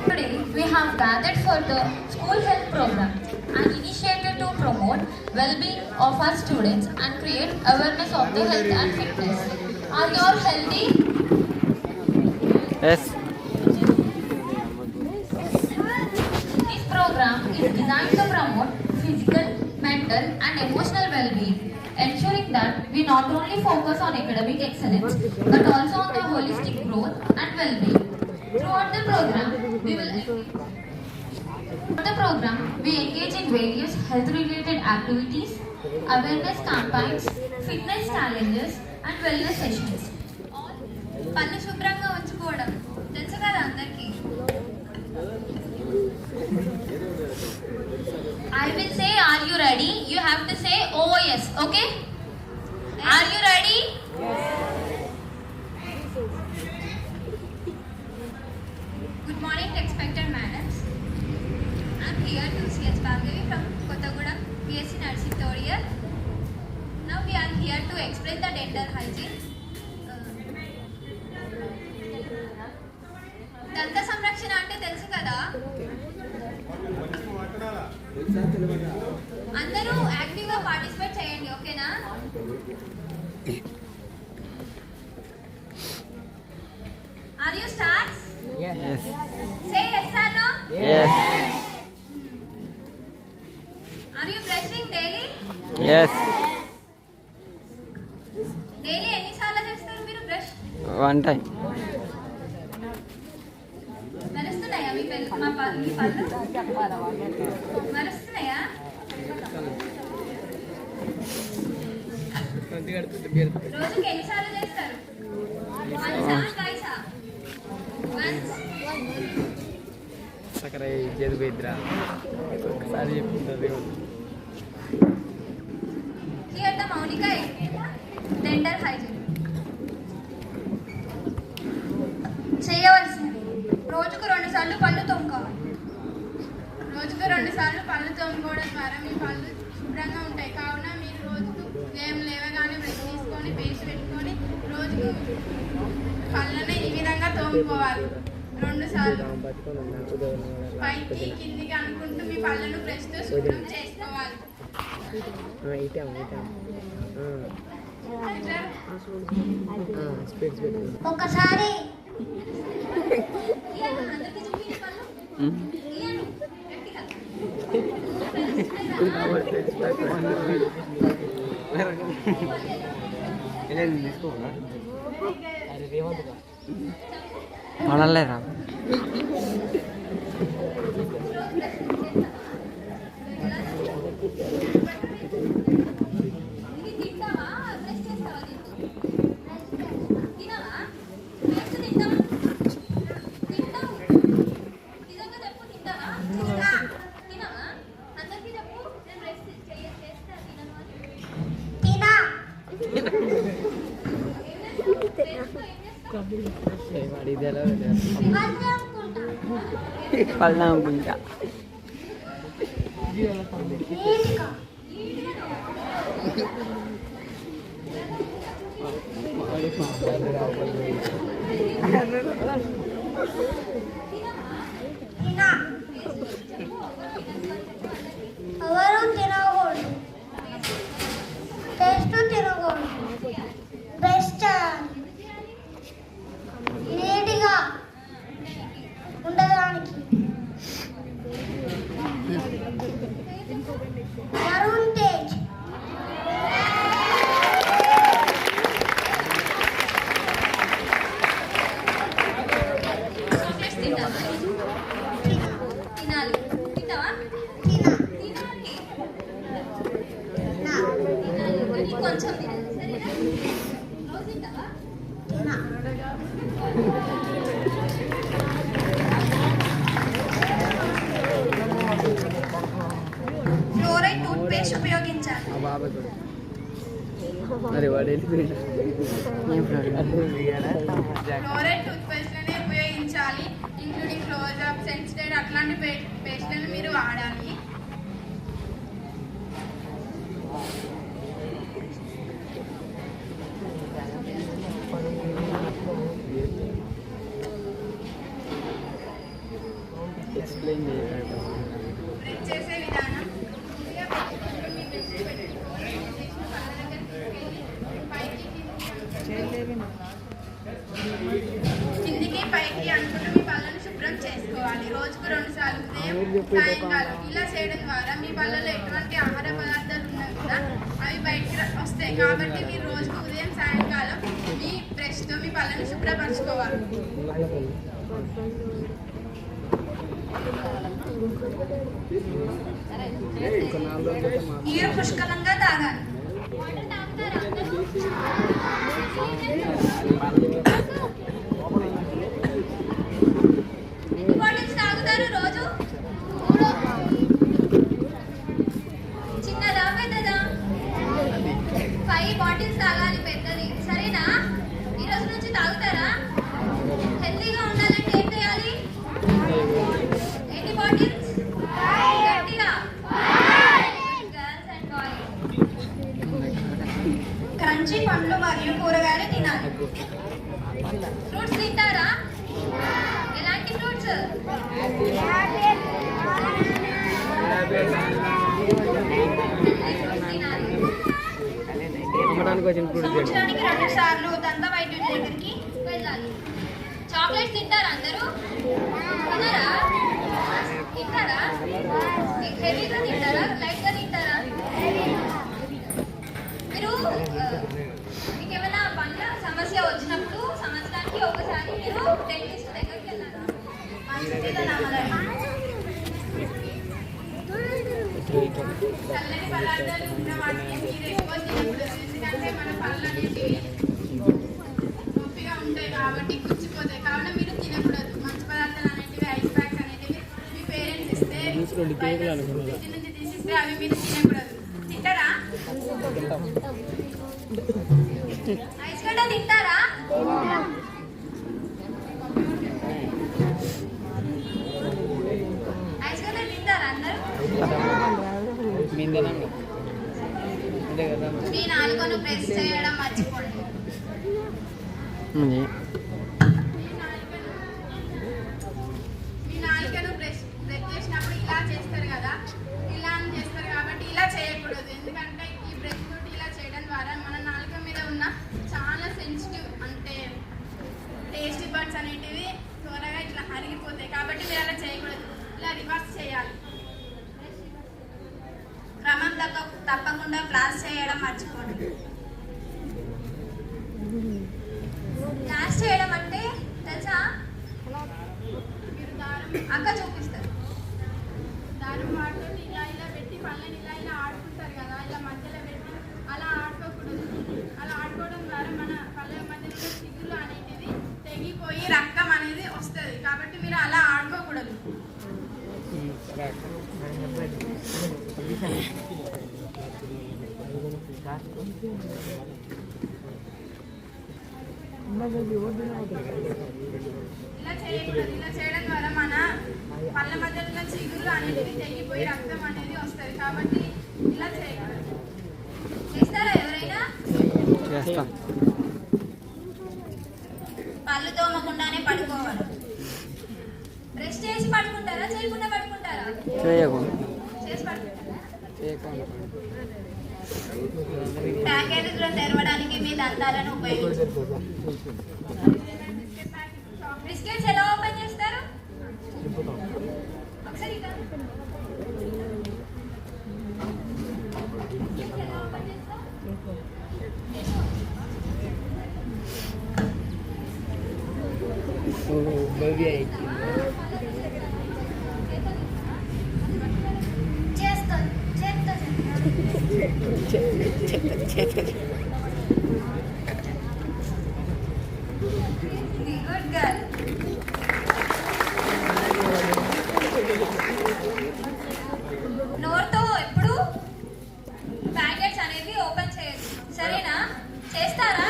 Today we have gathered for the school health program, an initiative to promote well-being of our students and create awareness of the health and fitness. Are you all healthy? Yes. This program is designed to promote physical, mental and emotional well-being, ensuring that we not only focus on academic excellence but also on the holistic growth and well-being. Throughout the program, we engage in various health-related activities, awareness campaigns, fitness challenges, and wellness sessions. పళ్ళు శుభ్రంగా ఉంచుకోవడం తెలుసు కదా అందరికీ. I will say, are you ready? You have to say, oh yes, okay? Are you ready? Good morning, respected madams. I am here to C.H. Bhargavi from Kottagudem, BSc Nursing third year. Now we are here to explain the dental hygiene. దంత సంరక్షణ అంటే తెలుసు కదా. అందరూ active గా participate చేయండి, ఓకేనా? Are you starts? Yes. Say yes or no? Yes. Are you brushing daily? Yes. Daily ఎన్నిసార్లు చేస్తారు మీరు బ్రష్? One time. మరుస్తున్నాయా మీ పళ్ళు? మరుస్తున్నాయా? రోజుకి ఎన్నిసార్లు చేస్తారు? సకర ఇచ్చేది పోయిద్దిరా ఒకసారి చెప్తుంది. Here the Maunika dental hygiene. చేయవలసింది రోజుకు 2 సార్లు పళ్ళు తోముకోవాలి. రోజుకు 2 సార్లు పళ్ళు తోముకోవడం ద్వారా మీ పళ్ళు శుభ్రంగా ఉంటాయి. కావున మీరు రోజుకు లేవగానే బ్రష్ తీసుకొని పేస్ట్ పెట్టుకొని రోజుకు పళ్ళని ఈ విధంగా తోముకోవాలి. 2 సార్లు పైకి కిందికి అనుకుంటూ మీ పళ్ళను బ్రష్తో శుభ్రం చేసుకోవాలి. ఒకసారి మనలేరా పల్లం ఇంకా ఎవరు తినకూడదు, టేస్ట్ తినకూడదు, బెస్ట్ నీట్గా ఉండడానికి. వరుణ్ తేజ్ తినాలి. తింటావా? తినాలి కొంచెం తినాలి, సరేనా? రోజు తింటావా? ఫ్లోరైడ్ టూత్ పేస్ట్ ఉపయోగించాలి. ఫ్లోరైడ్ టూత్ పేస్ట్లనే ఉపయోగించాలి. ఇంక్లూడింగ్ క్లోజప్, సెన్సిటైడ్ అట్లాంటి పేస్ట్లను మీరు వాడాలి. ఎక్స్ప్లెయిన్ చేయగలుగుతాం. బ్రష్ చేసే విధానం ముందుగా మీ బ్రష్ పెట్టుకోవాలి. నెక్స్ట్ పళ్ళ దగ్గర తీసుకెళ్ళి పైకి కిందికి పైకి అనుకుంటూ మీ పళ్ళను శుభ్రం చేసుకోవాలి. రోజుకు 2 సార్లు ఉదయం సాయంకాలం. ఇలా చేయడం ద్వారా మీ పళ్ళలో ఎటువంటి ఆహార పదార్థాలు ఉన్నా కూడా అవి బయటికి వస్తాయి. కాబట్టి మీరు రోజుకు ఉదయం సాయంకాలం మీ బ్రష్తో మీ పళ్ళను శుభ్రపరచుకోవాలి. నీరు పుష్కలంగా తాగాలి. ఎన్ని బాటిల్స్ తాగుతారు రోజు? చిన్నదా పెద్దదా? 5 బాటిల్స్ తాగాలి, పెద్దది. సరేనా? ఈ రోజు నుంచి తాగుతారా? హెల్తీగా ఉండాలంటే ఏం చేయాలి? ఎన్ని బాటిల్స్? గట్టిగా. Girls and boys. క్రంచీ పండ్లు మరియు కూరగాయలు తినాలి. ఫ్రూట్స్ తింటారా? ఎలాంటి ఫ్రూట్స్? అమ్మడానికి వచ్చిన ఫ్రూట్ సంవత్సరానికి 2 సార్లు దంత వైద్యుడి దగ్గరికి వెళ్ళాలి. చాక్లెట్స్ తింటారా అందరూ? తిన్నారా? తింటారా? హెవీగా తింటారా? లైట్గా తింటారా? మీరు మీకు ఏమైనా పండ్ల సమస్య వచ్చినప్పుడు సంవత్సరానికి ఒకసారి మీరు డెంటిస్ట్ దగ్గరికి వెళ్ళారా? చల్లని పదార్థాలు ఉన్న వాటిని మీరు ఎక్కువ తినకూడదు. ఎందుకంటే మన పళ్ళు అనేవి నొప్పిగా ఉంటాయి కాబట్టి గుచ్చిపోతాయి. కావున మీరు తినకూడదు. మంచి పదార్థాలు అనేటివి ఐస్ ప్యాక్స్ అనేటివి మీ పేరెంట్స్ ఇస్తే ఫ్రిడ్జ్ నుంచి తీసిస్తే అవి మీరు తినకూడదు. తింటారా? ఐస్ గడ్డ తింటారా? ఐస్ గడ్డ తింటారా అందరూ? మీ నాలుకను ప్రెస్ చేయడం మర్చిపోండి. మీ నాలుకను ప్రెస్ చేసినప్పుడు ఇలా చేస్తారు కదా, ఇలా అని చేస్తారు కాబట్టి ఇలా చేయకూడదు. ఎందుకంటే ఈ బ్రష్ తోటి ఇలా చేయడం ద్వారా మన నాలుక మీద ఉన్న చాలా సెన్సిటివ్ అంటే టేస్టీ బర్డ్స్ అనేటివి త్వరగా ఇట్లా అరిగిపోతాయి. కాబట్టి మీరు అలా చేయకూడదు. ఇలా రివర్స్ చేయాలి. క్రమం తప్పకుండా ఫ్లాస్ చేయడం మర్చిపోండి. ఫ్లాస్ చేయడం అంటే తెలుసా? మీరు అక్క చూపిస్తారు. దారం వాడుతూ ఇలా ఇలా పెట్టి పళ్ళని ఇలా ఇలా ఆడుకుంటారు కదా, ఇలా మధ్యలో పెట్టి అలా ఆడుకోకూడదు. అలా ఆడుకోవడం ద్వారా మన పళ్ళ మధ్యలో చిగుళ్ళు అనేటివి తెగిపోయి రక్తం అనేది వస్తుంది. కాబట్టి మీరు అలా ఆడుకోకూడదు. ఇలా చేయకూడదు. ఇలా చేయడం ద్వారా మన పళ్ళ మధ్యలో చిగుళ్ళు అనేవి తెగిపోయి రక్తం అనేది వస్తుంది. కాబట్టి ఇలా చేయకూడదు. చేస్తారా ఎవరైనా? చేస్తాం. పళ్ళు తోమకుండానే పడుకోవాలి. బ్రష్ చేసి పడుకుంటారా? చేయకుండా పడుకుంటారా? చేయకుండా. చేసి పడుకుంటారా? చేయకుండా. ప్యాకేజీలో తెరవడానికి మీ దంతాలను ఉపయోగించండి. బిస్కెట్స్ ఎలా ఓపెన్ చేస్తారు? ఒకసారి ఎలా ఓపెన్ చేస్తారు? చేస్తాను. Good girl. నోరుతో ఎప్పుడు ప్యాకెట్స్ అనేవి ఓపెన్ చేయొచ్చు. సరేనా? చేస్తారా?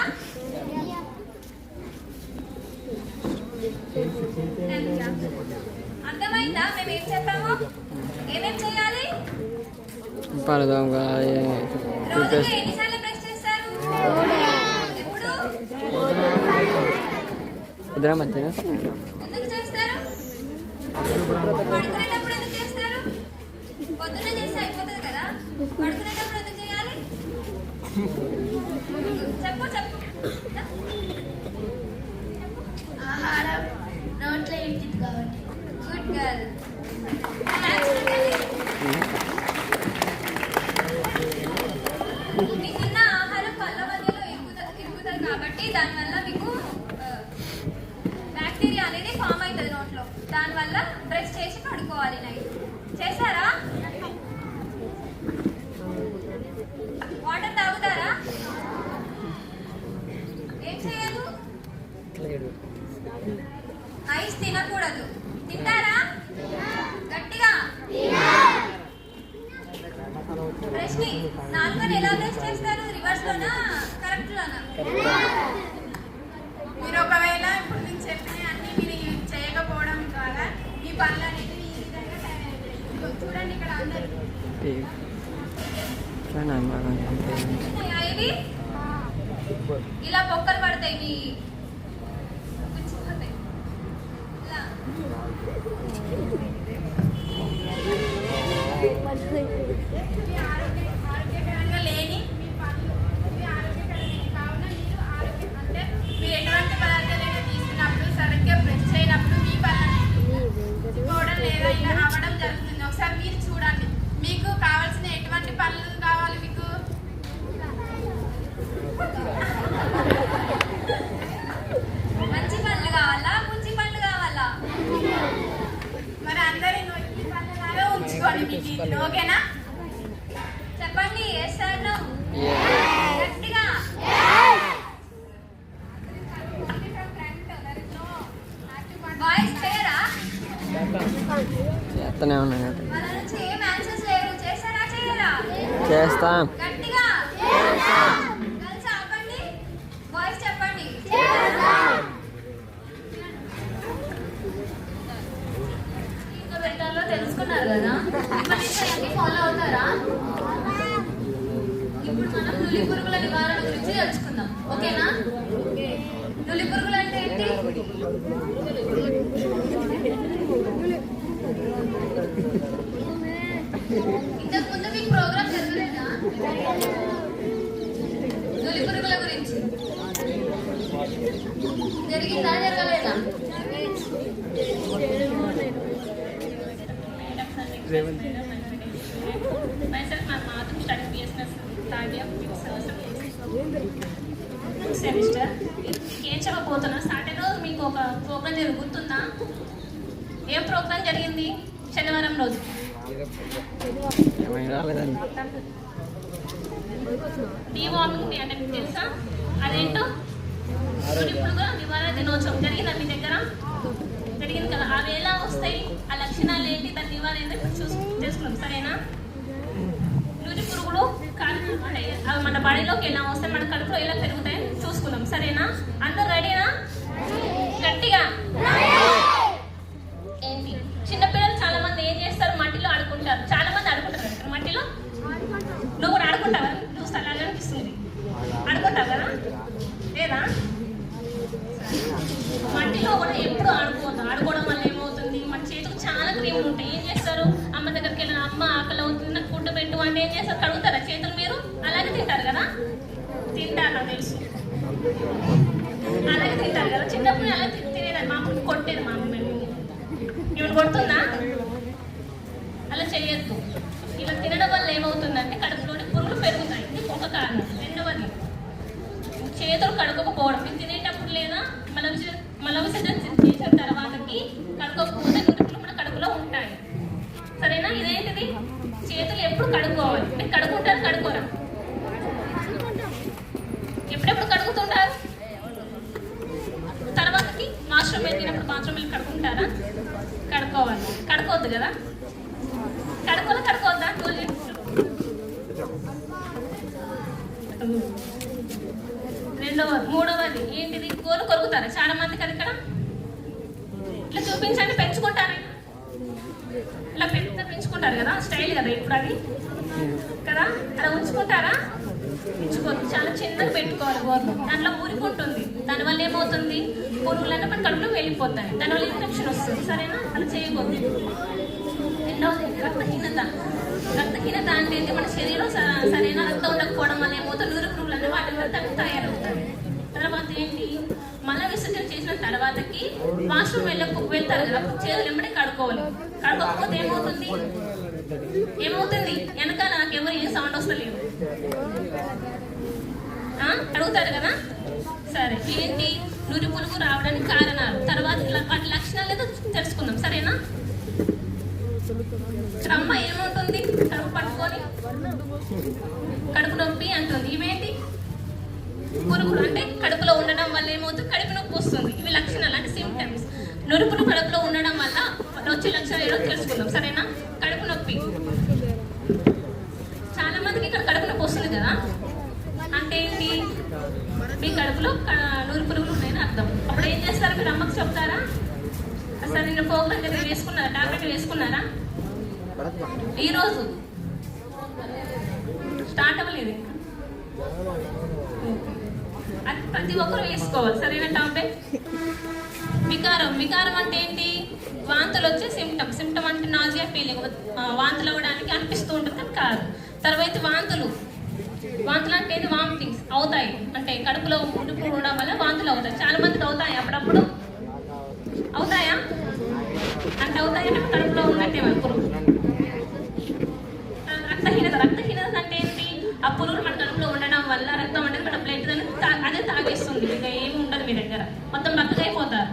అర్థమైందా మేము ఏం చెప్పామో? ఏమేం చేయాలి? పడదాం. రోజుకి ఎన్నిసార్లు బ్రష్ చేస్తారు? ఎప్పుడు? ఇద్దరం మధ్యన ఎందుకు చేస్తారు? పడుకునేటప్పుడు ఎందుకు చేస్తారు? పొద్దున్న చేస్తే అయిపోతుంది కదా, పడుకునేటప్పుడు ఎందుకు చేయాలి? చెప్పు చెప్పు. ఆహారం నోట్లో ఇంటిది కాబట్టి. Good girl. మీ తిన్న ఆహారం కళ్ళ మధ్యలో ఇరుగుతుంది కాబట్టి దానివల్ల మీకు బ్యాక్టీరియా అనేది ఫామ్ అవుతుంది నోట్లో. దానివల్ల బ్రష్ చేసి పడుకోవాలి నైట్. చేశారా? వాటర్ తాగుతారా? ఏం చేయదు? ఐస్ తినకూడదు. తింటారా? గట్టిగా. బ్రష్ ని నాలుకని ఎలా బ్రష్ చేస్తారు? రివర్స్ లోనా కరెక్ట్ లోనా? మీరు ఒకవేళ ఇప్పుడు నేను చెప్పిన అన్ని మీరు చేయకపోవడం ద్వారా మీ పనులు అనేది ఈ విధంగా తయారవుతాయి. ఇదిగో చూడండి ఇక్కడ అందరు ఇవి ఇలా పొక్కలు పడతాయి. మీ పుచ్చిపోతాయి. ఇలా ఇవి ఆరోగ్యకరంగా లేని మీ పనులు ఇవి ఆరోగ్యకరమైన కావున మీరు ఆరోగ్యం అంటే మీరు ఎటువంటి పదార్థాలైనా తీసుకున్నప్పుడు సరిగ్గా బ్రష్ చేయనప్పుడు మీ పనులు పోవడం లేదా ఇలా అవ్వడం జరుగుతుంది. ఒకసారి మీరు చూడండి. మీకు కావాల్సిన ఎటువంటి పనులు కావాలి? మీకు మంచి పళ్ళు కావాలా, పుచ్చి పళ్ళు కావాలా? మరి అందరి నొక్కి పనులాగా ఉంచుకోండి మీ టీవీలో, ఓకేనా? చెప్పండి. Yes or no? గట్టిగా. బాయ్స్ చేయరా? చేస్తూనే ఉన్నాను. వాళ్ళ నుంచి ఏం ఆన్సర్స్ లేవు. చేస్తారా చేయరా? చేస్తాం. గట్టిగా. గర్ల్స్ ఆపండి. బాయ్స్ చెప్పండి. ఇంకా పెట్టాలో తెలుసుకున్నారు కదా, మరి అన్ని ఫాలో అవుతారా? ఇప్పుడు మనం నులి పురుగుల నివారణ గురించి తెలుసుకుందాం, ఓకేనా? నులి పురుగులు అంటే ఏంటి? ఇంతకు ముందు మీకు ప్రోగ్రామ్ జరగలేదా నులి పురుగుల గురించి? జరిగిందా జరగలేదా? Myself, my mother studied BSNS third year semester. ఏం చెప్పబోతున్నా? సాటర్డే రోజు మీకు ఒక ప్రోగ్రామ్ జరుగుతుందా? ఏం ప్రోగ్రామ్ జరిగింది? శనివారం రోజు ఏమైనా రాలేదండి. డీవార్మింగ్ డే అంటే మీకు తెలుసా? అదేంటో పురుగుల నివారణ దినోత్సవం జరిగిందా మీ దగ్గర? జరిగింది కదా. అవి ఎలా వస్తాయి, ఆ లక్షణాలు ఏంటి, దాని నివారణ ఏంటో తెలుసుకున్నాం, సరేనా? నులి పురుగులు అవి మన బాడీలోకి ఎలా వస్తాయి, మన కడుపులో ఎలా పెరుగుతాయి చూసుకున్నాం, సరేనా? అందరు రెడీనా? గట్టిగా. ఏంటి చిన్నపిల్లలు చాలా మంది ఏం చేస్తారు? మట్టిలో ఆడుకుంటారు. చాలా మంది ఆడుకుంటారు కదా మట్టిలో. నువ్వు కూడా ఆడుకుంటావా? చూస్తే అలాగే అనిపిస్తుంది. ఆడుకుంటావు కదా, లేదా? మట్టిలో కూడా ఎప్పుడు ఆడుకోవద్దు. ఆడుకోవడం వల్ల ఏమవుతుంది? మన చేతికి చాలా క్రీములు ఉంటాయి. ఏం చేస్తారు? అమ్మ దగ్గరికి వెళ్ళిన అమ్మ ఆకలి అవుతుంది నాకు ఫుడ్ పెట్టు అంటే ఏం చేస్తారు? కడుగుతారా చేతులు? మీరు అలాగే తింటారు కదా. తింటారు, నాకు తెలుసు. అలాగే తింటారు కదా. చిన్నప్పుడు అలా తినేదాన్ని. మా అమ్మ కొట్టేది. మా అమ్మ ఇప్పుడు కొడుతుందా? అలా చేయొద్దు. ఇలా తినడం వల్ల ఏమవుతుందంటే కడుపులోని పురుగులు పెరుగుతాయి. ఇది ఒక కారణం. రెండవది చేతులు కడుక్కోకపోవడం. మీరు తినేటప్పుడు లేదా మల విసర్జన చేసిన తర్వాతకి కడుక్కోకపోతే పురుగులు మన కడుపులో ఉంటాయి, సరేనా? ఇదేంటిది? చేతులు ఎప్పుడు కడుక్కోవాలి. మీరు కడుక్కుంటారు, కడుక్కోరా? ఎప్పుడెప్పుడు కడుగుతుంటారు? తర్వాతకి వాష్రూమ్ వెళ్ళినప్పుడు బాత్రూమ్ వెళ్ళి కడుక్కుంటారా? కడుక్కోవాలి. కడుక్కోవద్దు కదా. కడుక్కోవద్దా? మూడవది ఏంటిది? గోలు కొరుకుతారా చాలా మంది కదా. ఇక్కడ ఇట్లా చూపించండి. పెంచుకుంటారా? ఇలా పెంచుకుంటారు కదా, స్టైల్ కదా ఇప్పుడు అది కదా. అలా ఉంచుకుంటారా? చాలా చిన్నగా పెట్టుకోవాలి గోర్లు. దాంట్లో మురికి ఉంటుంది, దానివల్ల ఏమవుతుంది, పురుగులన్నీ మన కడుపులో వెళ్ళిపోతాయి, దానివల్ల ఇన్ఫెక్షన్ వస్తుంది. సరేనా? అలా చేయకూడదు. రెండవది రక్తహీనత. రక్తహీనత అంటే ఏంటి? మన శరీరంలో సరైన రక్తం ఉండకపోవడం వల్ల ఏమవుతుంది, నూరు పురుగులన్నీ వాటి వల్ల తయారవుతాయి. తర్వాత ఏంటి, మల విసర్జన చేసిన తర్వాతకి వాష్రూమ్ వెళ్తారు కదా, చేతులు వెంబడి కడుక్కోవాలి. కడుక్కోకపోతే ఏమవుతుంది వెనకాల నాకు ఎవరు ఏ సౌండ్ వస్తలేదు, అడుగుతారు కదా. సరే, ఏంటి నురి పురుగు రావడానికి కారణాలు, తర్వాత వాటి లక్షణాలు ఏదో తెలుసుకుందాం. సరేనా? అమ్మ ఏముంటుంది, కడుపు పట్టుకొని కడుపు నొప్పి అంటుంది. ఇవేంటి? పురుగులు. అంటే కడుపులో ఉండడం వల్ల ఏమవుతుంది, కడుపు నొప్పి వస్తుంది. ఇవి లక్షణాలు, అంటే సిమ్టమ్స్. నురుపులు కడుపులో ఉండడం వల్ల వచ్చే లక్షణాలు ఏదో తెలుసుకుందాం. సరేనా? కడుపు నొప్పి. చాలా మందికి ఇక్కడ కడుపు నొప్పి వస్తుంది కదా, అంటే ఏంటి, మీ కడుపులో నూరు పురుగులు ఉన్నాయని అర్థం. అప్పుడు ఏం చేస్తారు, మీరు అమ్మకి చెప్తారా? అసలు నేను ప్రోగ్రామ్ దగ్గర వేసుకున్నారా, టాబ్లెట్ వేసుకున్నారా? ఈరోజు స్టార్ట్ అవ్వలేదు, అది ప్రతి ఒక్కరు వేసుకోవాలి. సరైన టాబ్లెట్. వికారం అంటే ఏంటి, వాంతులు వచ్చే సిమ్టమ్ అంటే నాజియా ఫీలింగ్, వాంతులు అవ్వడానికి అనిపిస్తూ ఉంటుంది కానీ కాదు. తర్వాత వాంతులు అంటే వామిటింగ్స్ అవుతాయి, అంటే కడుపులో ముడుపు ఉండడం వల్ల వాంతులు అవుతాయి. చాలా మందికి అవుతాయి, అప్పుడప్పుడు అవుతాయా? అంటే అవుతాయంటే కడుపులో ఉన్నట్టే పురుగు. రక్తహీనత అంటే ఏంటి, ఆ పురుగులు మన కడుపులో ఉండడం వల్ల రక్తం అనేది మన బ్లడ్ అదే తాగేస్తుంది. ఇక ఏమి ఉండదు మీ దగ్గర, మొత్తం బక్కగైపోతారు.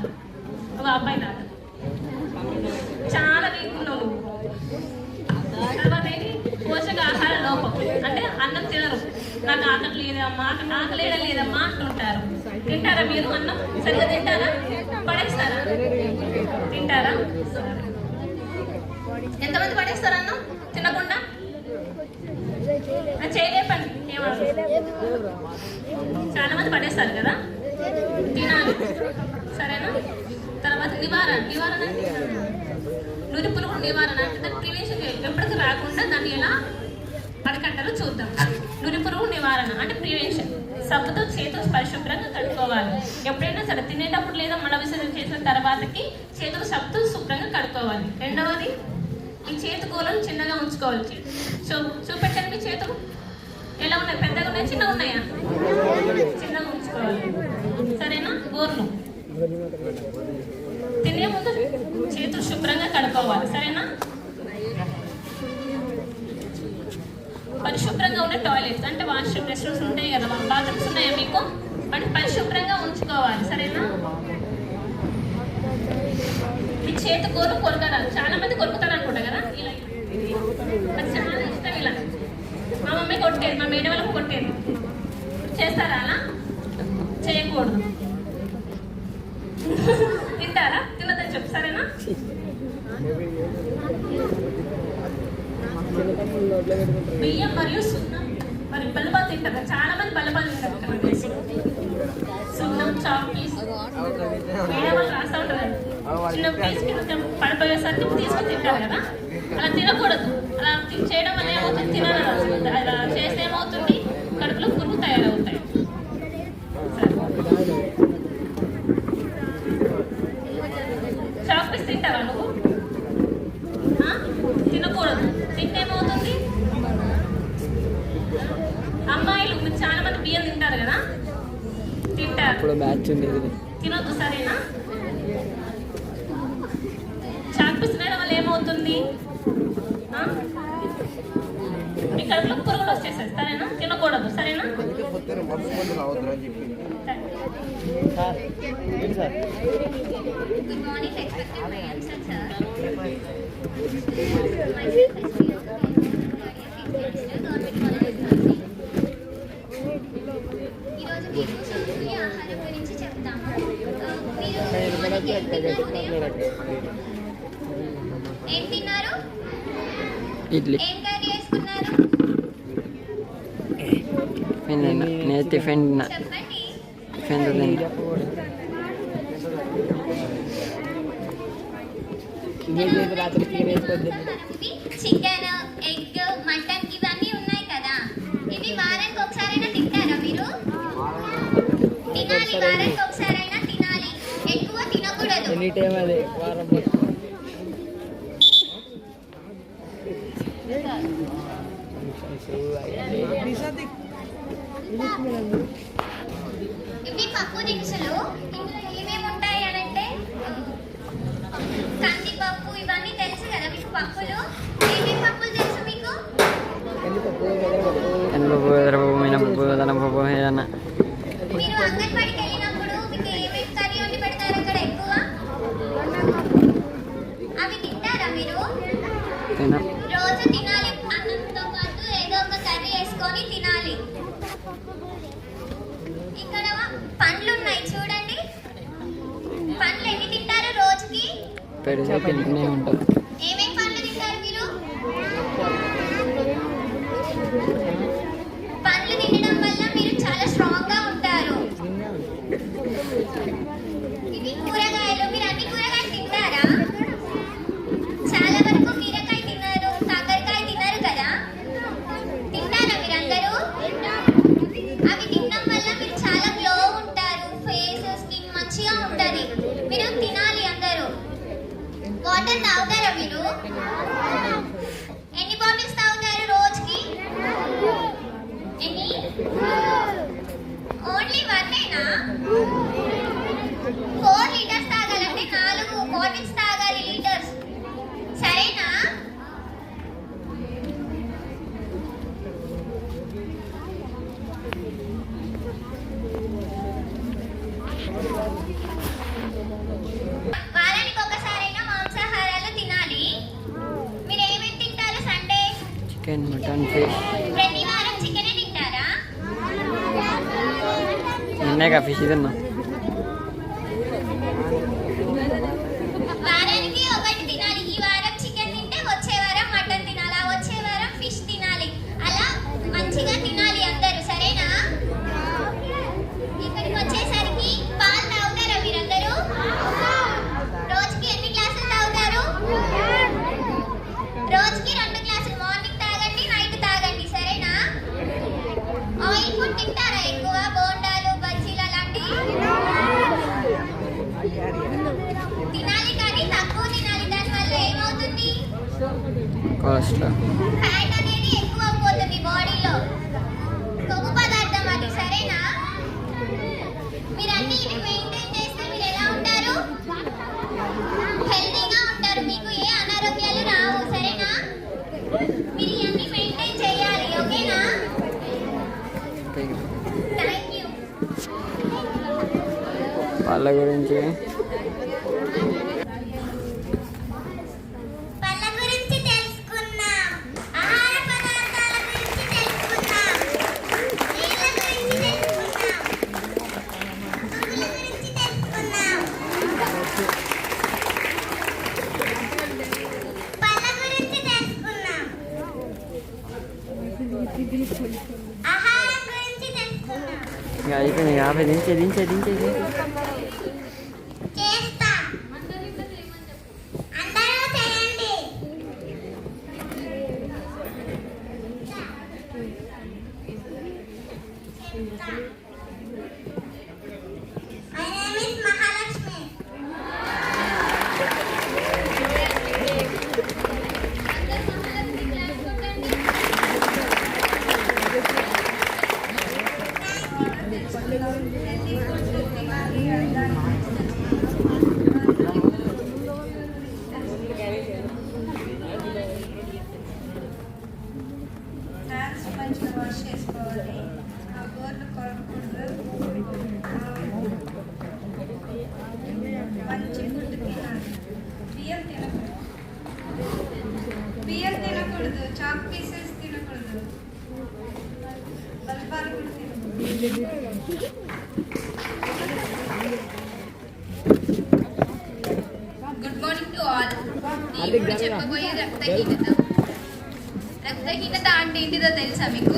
ఒక అబ్బాయి దాకా చాలా వీక్ ఉన్నావు. తర్వాత ఏంటి, పోషకాహార లోపం. అంటే అన్నం తినరు, నాకు ఆకలి లేదమ్మా, ఆకలేయడం లేదమ్మా అంటుంటారు. తింటారా మీరు అన్నం? సరిగ్గా తింటారా? పడేస్తారా? తింటారా? ఎంతమంది పడేస్తారు అన్నం తినకుండా? చేయలేపండి, చాలా మంది పడేస్తారు కదా, తినాలి. సరేనా? తర్వాత నివారణ నురి పురుగు నివారణ అంటే దాని ప్రివెన్షన్ ఎప్పటికీ రాకుండా దాన్ని ఎలా అడకట్టాలో చూద్దాం. నురి పురుగు నివారణ అంటే ప్రివెన్షన్. సబ్బుతో చేతులు పరిశుభ్రంగా కడుక్కోవాలి. ఎప్పుడైనా సరే తినేటప్పుడు లేదా మల విసర్జన చేసిన తర్వాతకి చేతులు సబ్బుతో శుభ్రంగా కడుక్కోవాలి. రెండవది, ఈ చేతి గోలను చిన్నగా ఉంచుకోవాలి. చూపెట్టండి, మీ చేతులు ఎలా ఉన్నాయి, పెద్దగా ఉన్నాయి, చిన్నగా ఉన్నాయా? చిన్నగా ఉంచుకోవాలి. సరేనా? గోర్లు తినే ముందు చేతులు శుభ్రంగా కడుక్కోవాలి. సరేనా? పరిశుభ్రంగా ఉన్న టాయిలెట్స్ అంటే వాష్రూమ్, రెస్ట్ రూమ్స్ ఉంటాయి కదా, బాత్రూమ్స్ ఉన్నాయా మీకు? అంటే పరిశుభ్రంగా ఉంచుకోవాలి. సరేనా? ఈ చేతి గోరు కొరకరాదు, చాలా మంది కొరుకుతారు అనుకుంటా కదా, ఇలా అది చాలా ఇష్టం. ఇలా మా మమ్మీ కొట్టేది, మా మేడ వాళ్ళకి కొట్టేది. చేస్తారా అలా? చేయకూడదు. తింటారా? తినదని చెప్పు. సరేనా? బియ్యం మరియు సున్నం మరి బల్లపాలు తింటారు, చాలా మంది బల్లపాలు తింటారు. సున్నం, చాపీస్ వేరే వాళ్ళు రాస్తూ ఉంటారు, చిన్న పీస్ పడిపోయేసరికి తీసుకొని తింటారు కదా, అలా తినకూడదు. అలా చేయడం వల్ల ఏమవుతుంది, తినాలి. అలా చేస్తే ఏమవుతుంది, కడుపులో పురుగు తయారవుతాయి. చాపీస్ తింటావా నువ్వు? తినకూడదు. తింటే ఏమవుతుంది, అమ్మాయిలు మీరు చాలా మంది బియ్యం తింటారు కదా, తింటారు, తినొద్దు. సరేనా? చాపీస్ తినడం వల్ల ఏమవుతుంది, మీ కడుపులో పురుగులు వచ్చేసాయి. సరేనా? తినకూడదు. సరేనా? Good morning, respected parents and sir. ఈరోజు మీకు సమతుల్య ఆహారం గురించి చెప్తాము. మీరు మనకి ఏం తిన్నారు? ఇడ్లీ. ఏం కర్రీ వేసుకున్నారు? నేను టిఫిన్ చెప్పండి. చికెన్, ఎగ్, మటన్ ఇవన్నీ ఉన్నాయి కదా, ఇవి వారానికి ఒకసారైనా కానీ వారానికి ఒకసారైనా తినాలి, ఎక్కువ తినకూడదు. ఎనీ టైం అదే వారం ఇవి పప్పు దినుసులు. ఇందులో ఏమేమి ఉంటాయి అనంటే కందిపప్పు, ఇవన్నీ తెలుసు కదా మీకు పప్పులు. ఏమేమి పప్పులు తెలుసు మీకు? ఎనపప్పు ఎదరపప్పు మినపప్పు దనపప్పు ఏదన్నా మీరు అంగన్వాడికి వెళ్ళినప్పుడు మీకు ఏమేమి కర్రీ వండి పెడతారు అక్కడ ఎక్కువ? అవి తింటారా మీరు? తినం. రోజు తినాలి, అన్నంతో పాటు ఏదో ఒక కర్రీ వేసుకొని తినాలి. ఇక్కడ పండ్లు ఉన్నాయి చూడండి. పండ్లు ఎన్ని తింటారు రోజుకి? పెడితే తింటూనే ఉంటాం. ఏమేమి పండ్లు తింటారు మీరు? పండ్లు తినడం వల్ల మీరు చాలా స్ట్రాంగ్ గా ఉంటారు. ఇవి కూరగాయలు. మీరు అన్ని కూరగాయలు తింటారా? చాలా వరకు బీరకాయ తిన్నారు, కాకరకాయ తిన్నారు కదా. తింటారా మీరందరూ? అవి తినడం వల్ల మీరు చాలా గ్లో ఉంటారు, ఫేస్ స్కిన్ మంచిగా ఉంటుంది. మీరు తినాలి అందరూ. వాటర్ తాగుతారా మీరు? ఎన్ని బాటిల్స్ తాగుతారు రోజుకి? ఎన్ని? ఓన్లీ వన్నేనా? 4 లీటర్స్ తాగాలంటే 4 బాటిల్స్ తాగాలి, లీటర్స్. సరేనా? వారానికి ఒకసారైనా మాంసాహారాలు తినాలి. మీరు ఏమేమి తింటారు సండే? Chicken mutton fish. ప్రతి వారం చికెనే తింటారా? నిన్నేగా ఫిష్ తిన్నా. వారానికి ఒకటి తినాలి. ఈ వారం చికెన్ తింటే వచ్చే వారం మటన్ తినాలి, ఆ వచ్చే వారం ఫిష్ తినాలి. అలా మంచిగా తినాలి అందరూ. సరేనా? ఇక్కడికి వచ్చేసరికి పాలు తాగుతారా మీరందరూ? రోజుకి ఎన్ని గ్లాసులు తాగుతారు? రోజుకి 2 గ్లాసులు. మార్నింగ్ తాగండి, నైట్ తాగండి. సరేనా? ఆయిల్ ఫుడ్ తింటారా ఎక్కువ? బోండాలు, బజ్జీలు అలాంటివి తినాలి, కానీ తక్కువ తినాలి. దానివల్ల ఏమవుతుంది? కొలెస్ట్రాల్. ఫ్యాట్ అనేది ఎక్కువ అయిపోతుంది బాడీలో. కొవ్వు పదార్థం అది. సరేనా? మీరు అన్ని ఇవి మెయింటైన్ చేస్తే మీరు ఎలా ఉంటారు? హెల్తీగా ఉంటారు. మీకు ఏ అనారోగ్యాలు రావు. సరేనా? మీరు ఇవన్నీ మెయింటైన్ చేయాలి. ఓకేనా? Thank you. వాళ్ళ గురించి పళ్ళ గురించి తెలుసుకున్నాం, ఆహార పదార్థాల గురించి తెలుసుకున్నాం, నీళ్ళ గురించి తెలుసుకున్నాం, పువ్వుల గురించి తెలుసుకున్నాం. పళ్ళ గురించి తెలుసుకున్నాం, ఆహారం గురించి తెలుసుకున్నాం. ఇంకా అయిపోయింది. యాభై దించే దించే దించే దించే చేస్తా. అందరూ చేయండి. My name is Mahalakshmi. Hands మంచిగా వాష్ చేసుకోవాలి. ఆ గోర్లు కొరకూడదు. మంచి ఫుడ్ తినాలి. బియ్యం తినకూడదు. చాక్ పీసెస్ తినకూడదు. బల్బాలు కూడా తినకూడదు. Good morning to all. నేను ఇప్పుడు చెప్పబోయే రక్తహీనత. రక్తహీనత అంటే ఏంటిదో తెలుసా మీకు?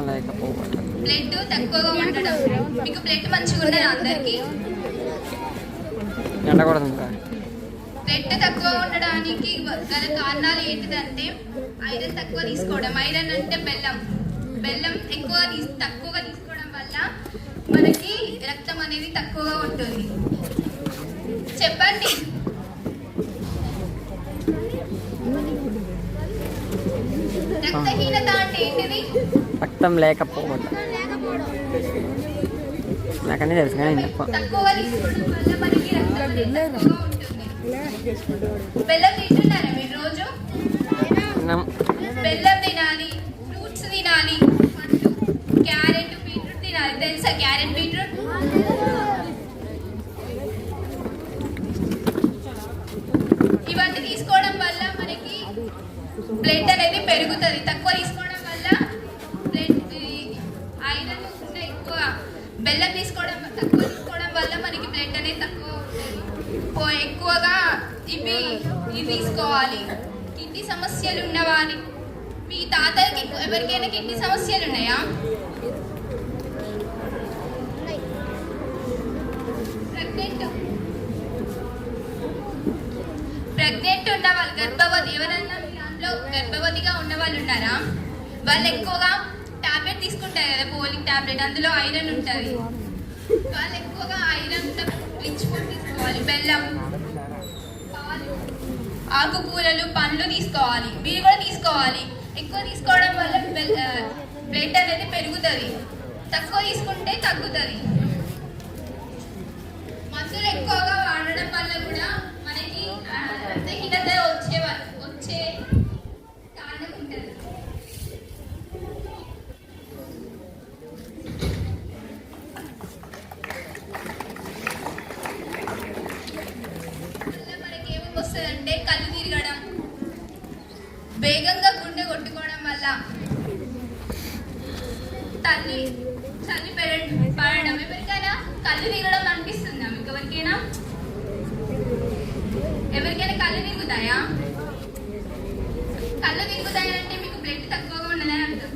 లేకపోవటం. బ్లడ్ తక్కువగా ఉండడం. మీకు బ్లడ్ మంచిగా ఉండదు అందరికీ. ఎండకూడదు ఇంకా. బ్లడ్ తక్కువ ఉండడానికి గల కారణాలు ఏంటిదంటే ఐరన్ తక్కువ తీసుకోవడం. ఐరన్ అంటే బెల్లం. బెల్లం తక్కువగా తీసుకోవడం వల్ల మనకి రక్తం అనేది తక్కువగా ఉంటుంది? చెప్పండి. రక్తహీనత అంటే ఏంటిది? రక్తం లేకపోవడం. నాకన్నీ తెలుసు కానీ తక్కువగా తీసుకోవడం వల్ల మనకి రక్తం అనేది తక్కువగా ఉంటుంది. బెల్లం తింటున్నారా మీరు రోజు? బెల్లం తినాలి, ఫ్రూట్స్ తినాలి, పండ్లు, క్యారెట్, బీట్రూట్ తినాలి. తెలుసా క్యారెట్, బీట్రూట్? ఇవన్నీ తీసుకోవడం వల్ల మనకి బ్లడ్ అనేది పెరుగుతుంది. తక్కువ తీసుకోవడం వల్ల బ్లడ్ ఐరన్ ఉంటుంది ఎక్కువ. బెల్లం తక్కువ తీసుకోవడం వల్ల మనకి బ్లడ్ అనేది తక్కువ ఉంటుంది. ఎక్కువగా ఇవి తీసుకోవాలి. కిడ్నీ సమస్యలు ఉన్నవారి, మీ తాతకి ఎవరికైనా కిడ్నీ సమస్యలు ఉన్నాయా? ప్రెగ్నెంట్ ఉన్న వాళ్ళు, గర్భవతి, ఎవరైనా మీ దాంట్లో గర్భవతిగా ఉన్న వాళ్ళు ఉన్నారా? వాళ్ళు ఎక్కువగా టాబ్లెట్ తీసుకుంటారు కదా, పోలింగ్ టాబ్లెట్, అందులో ఐరన్ ఉంటుంది. వాళ్ళు ఎక్కువగా ఐరన్ రిచ్ ఫుడ్ తీసుకోవాలి. బెల్లం, పాలు, ఆకుకూరలు, పండ్లు తీసుకోవాలి. మీరు కూడా తీసుకోవాలి. ఎక్కువ తీసుకోవడం వల్ల బ్లడ్ అనేది పెరుగుతుంది. తక్కువ తీసుకుంటే తగ్గుతుంది. మందులు ఎక్కువగా వాడడం వల్ల కూడా మనకి రక్తహీనత వచ్చే కారణం ఉంటుంది. మనకేమేమి వస్తుందంటే కళ్ళు తిరగడం, వేగంగా గుండె కొట్టుకోవడం వల్ల, చలి పడడం. ఎవరికైనా కళ్ళు తిరగడం అనిపిస్తుందా మీకు? ఎవరికైనా కళ్ళు తిరుగుతాయా? కళ్ళు తిరుగుతాయంటే మీకు బ్లడ్ తక్కువగా ఉన్నదని అర్థం.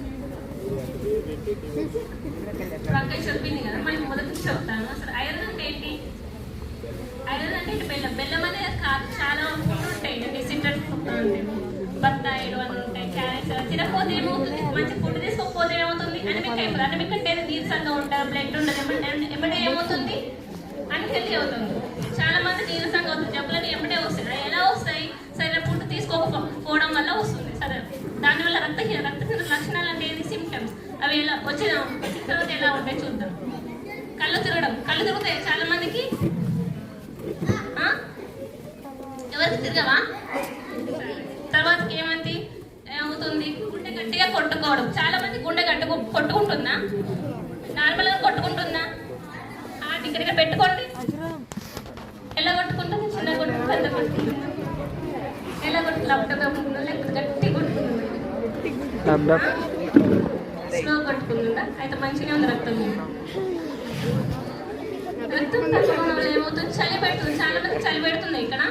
అక్కడ చెప్పింది కదా, మనకి మొదటి చెప్తాను. అసలు ఐరన్ అంటే ఏంటి? ఐరన్ అంటే బెల్లం. బెల్లం అనేది చాలా ఫుడ్ ఉంటాయి. డిసిట్రస్ ఉంటాయి, బత్తాయిలు అని ఉంటాయి, క్యారెట్స్. తినకపోతే ఏమవుతుంది? మంచి ఫుడ్ తీసుకోకపోతే ఏమవుతుంది? అనిమిక్ అయిపోతుంది. అనిమిక్ అంటే నీరసంగా ఉంటారు, బ్లడ్ ఉండదు. ఎమ్మటే ఏమవుతుంది? అన్హెల్తీ అవుతుంది. చాలా మంది నీరసంగా అవుతుంది. జబ్బులని ఎమ్మటే వస్తాయి. ఎలా వస్తాయి? సరైన ఫుడ్ తీసుకోకపోవడం వల్ల వస్తుంది. సరే, దానివల్ల రక్తహీన లక్షణాలు అంటే ఏంటి? సిమ్టమ్స్. అవి ఎలా వచ్చిన తర్వాత ఎలా ఉంటాయి చూద్దాం. కళ్ళు తిరుగుతాయి చాలా మందికి. ఎవరికి తిరగవా? తర్వాతకి ఏమవుతుంది? గుండె గట్టిగా కొట్టుకోవడం. చాలా మంది గుండె కొట్టుకుంటుందా? నార్మల్గా కొట్టుకుంటుందా? ఇక్కడికి పెట్టుకోండి. ఎలా కొట్టుకుంటుంది? చిన్న కొట్టుకుంటుంది, పెద్ద కొట్టుకుంటుంది. ఎలా కొట్టుకుంటుందా? లేకపోతే గట్టి కొట్టుకుంటుందా? స్లో కొట్టుకుంటుందా? అయితే మంచిగా ఉంది రక్తం. రక్తం తక్కువ వల్ల ఏమవుతుంది? చలి పెడుతుంది. చాలా మంది చలి పెడుతుంది. ఇక్కడ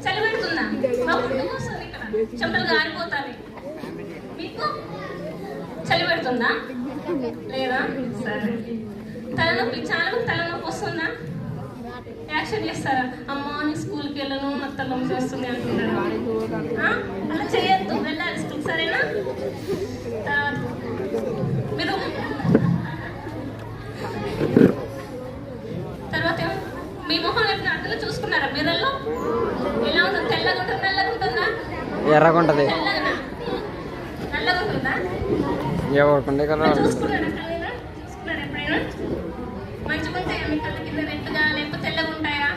చలి పెడుతుందా? వస్తుంది. ఇక్కడ చెమటలు గారిపోతాయి. మీకు చలి పెడుతుందా? లేదా? సరే. తలనొప్పి, చాలా మంది తలనొప్పి వస్తుందా? యాక్షన్ చేస్తారా? అమ్మా నేను స్కూల్కి వెళ్ళను, నాకు తలనొప్పి వస్తుంది అంటున్నారు. అలా చేయొద్దు, వెళ్ళాలి స్కూల్. సరేనా? మీరు తర్వాత మీ మొహం ఎప్పుడు అర్థంలో చూసుకున్నారా? మిర్రర్లో ఎలా ఉంటుంది? తెల్లగా ఉంటుంది, నల్లగా ఉంటుందా? ఎర్రగా ఉంటుంది. నల్లగా ఉంటుందా? చూసుకున్నారా? చూసుకున్నారా ఎప్పుడైనా? మంచిగా ఉంటాయా మీ కళ్ళ కింద? రెడ్గా లేకపోతే తెల్లగా ఉంటాయా?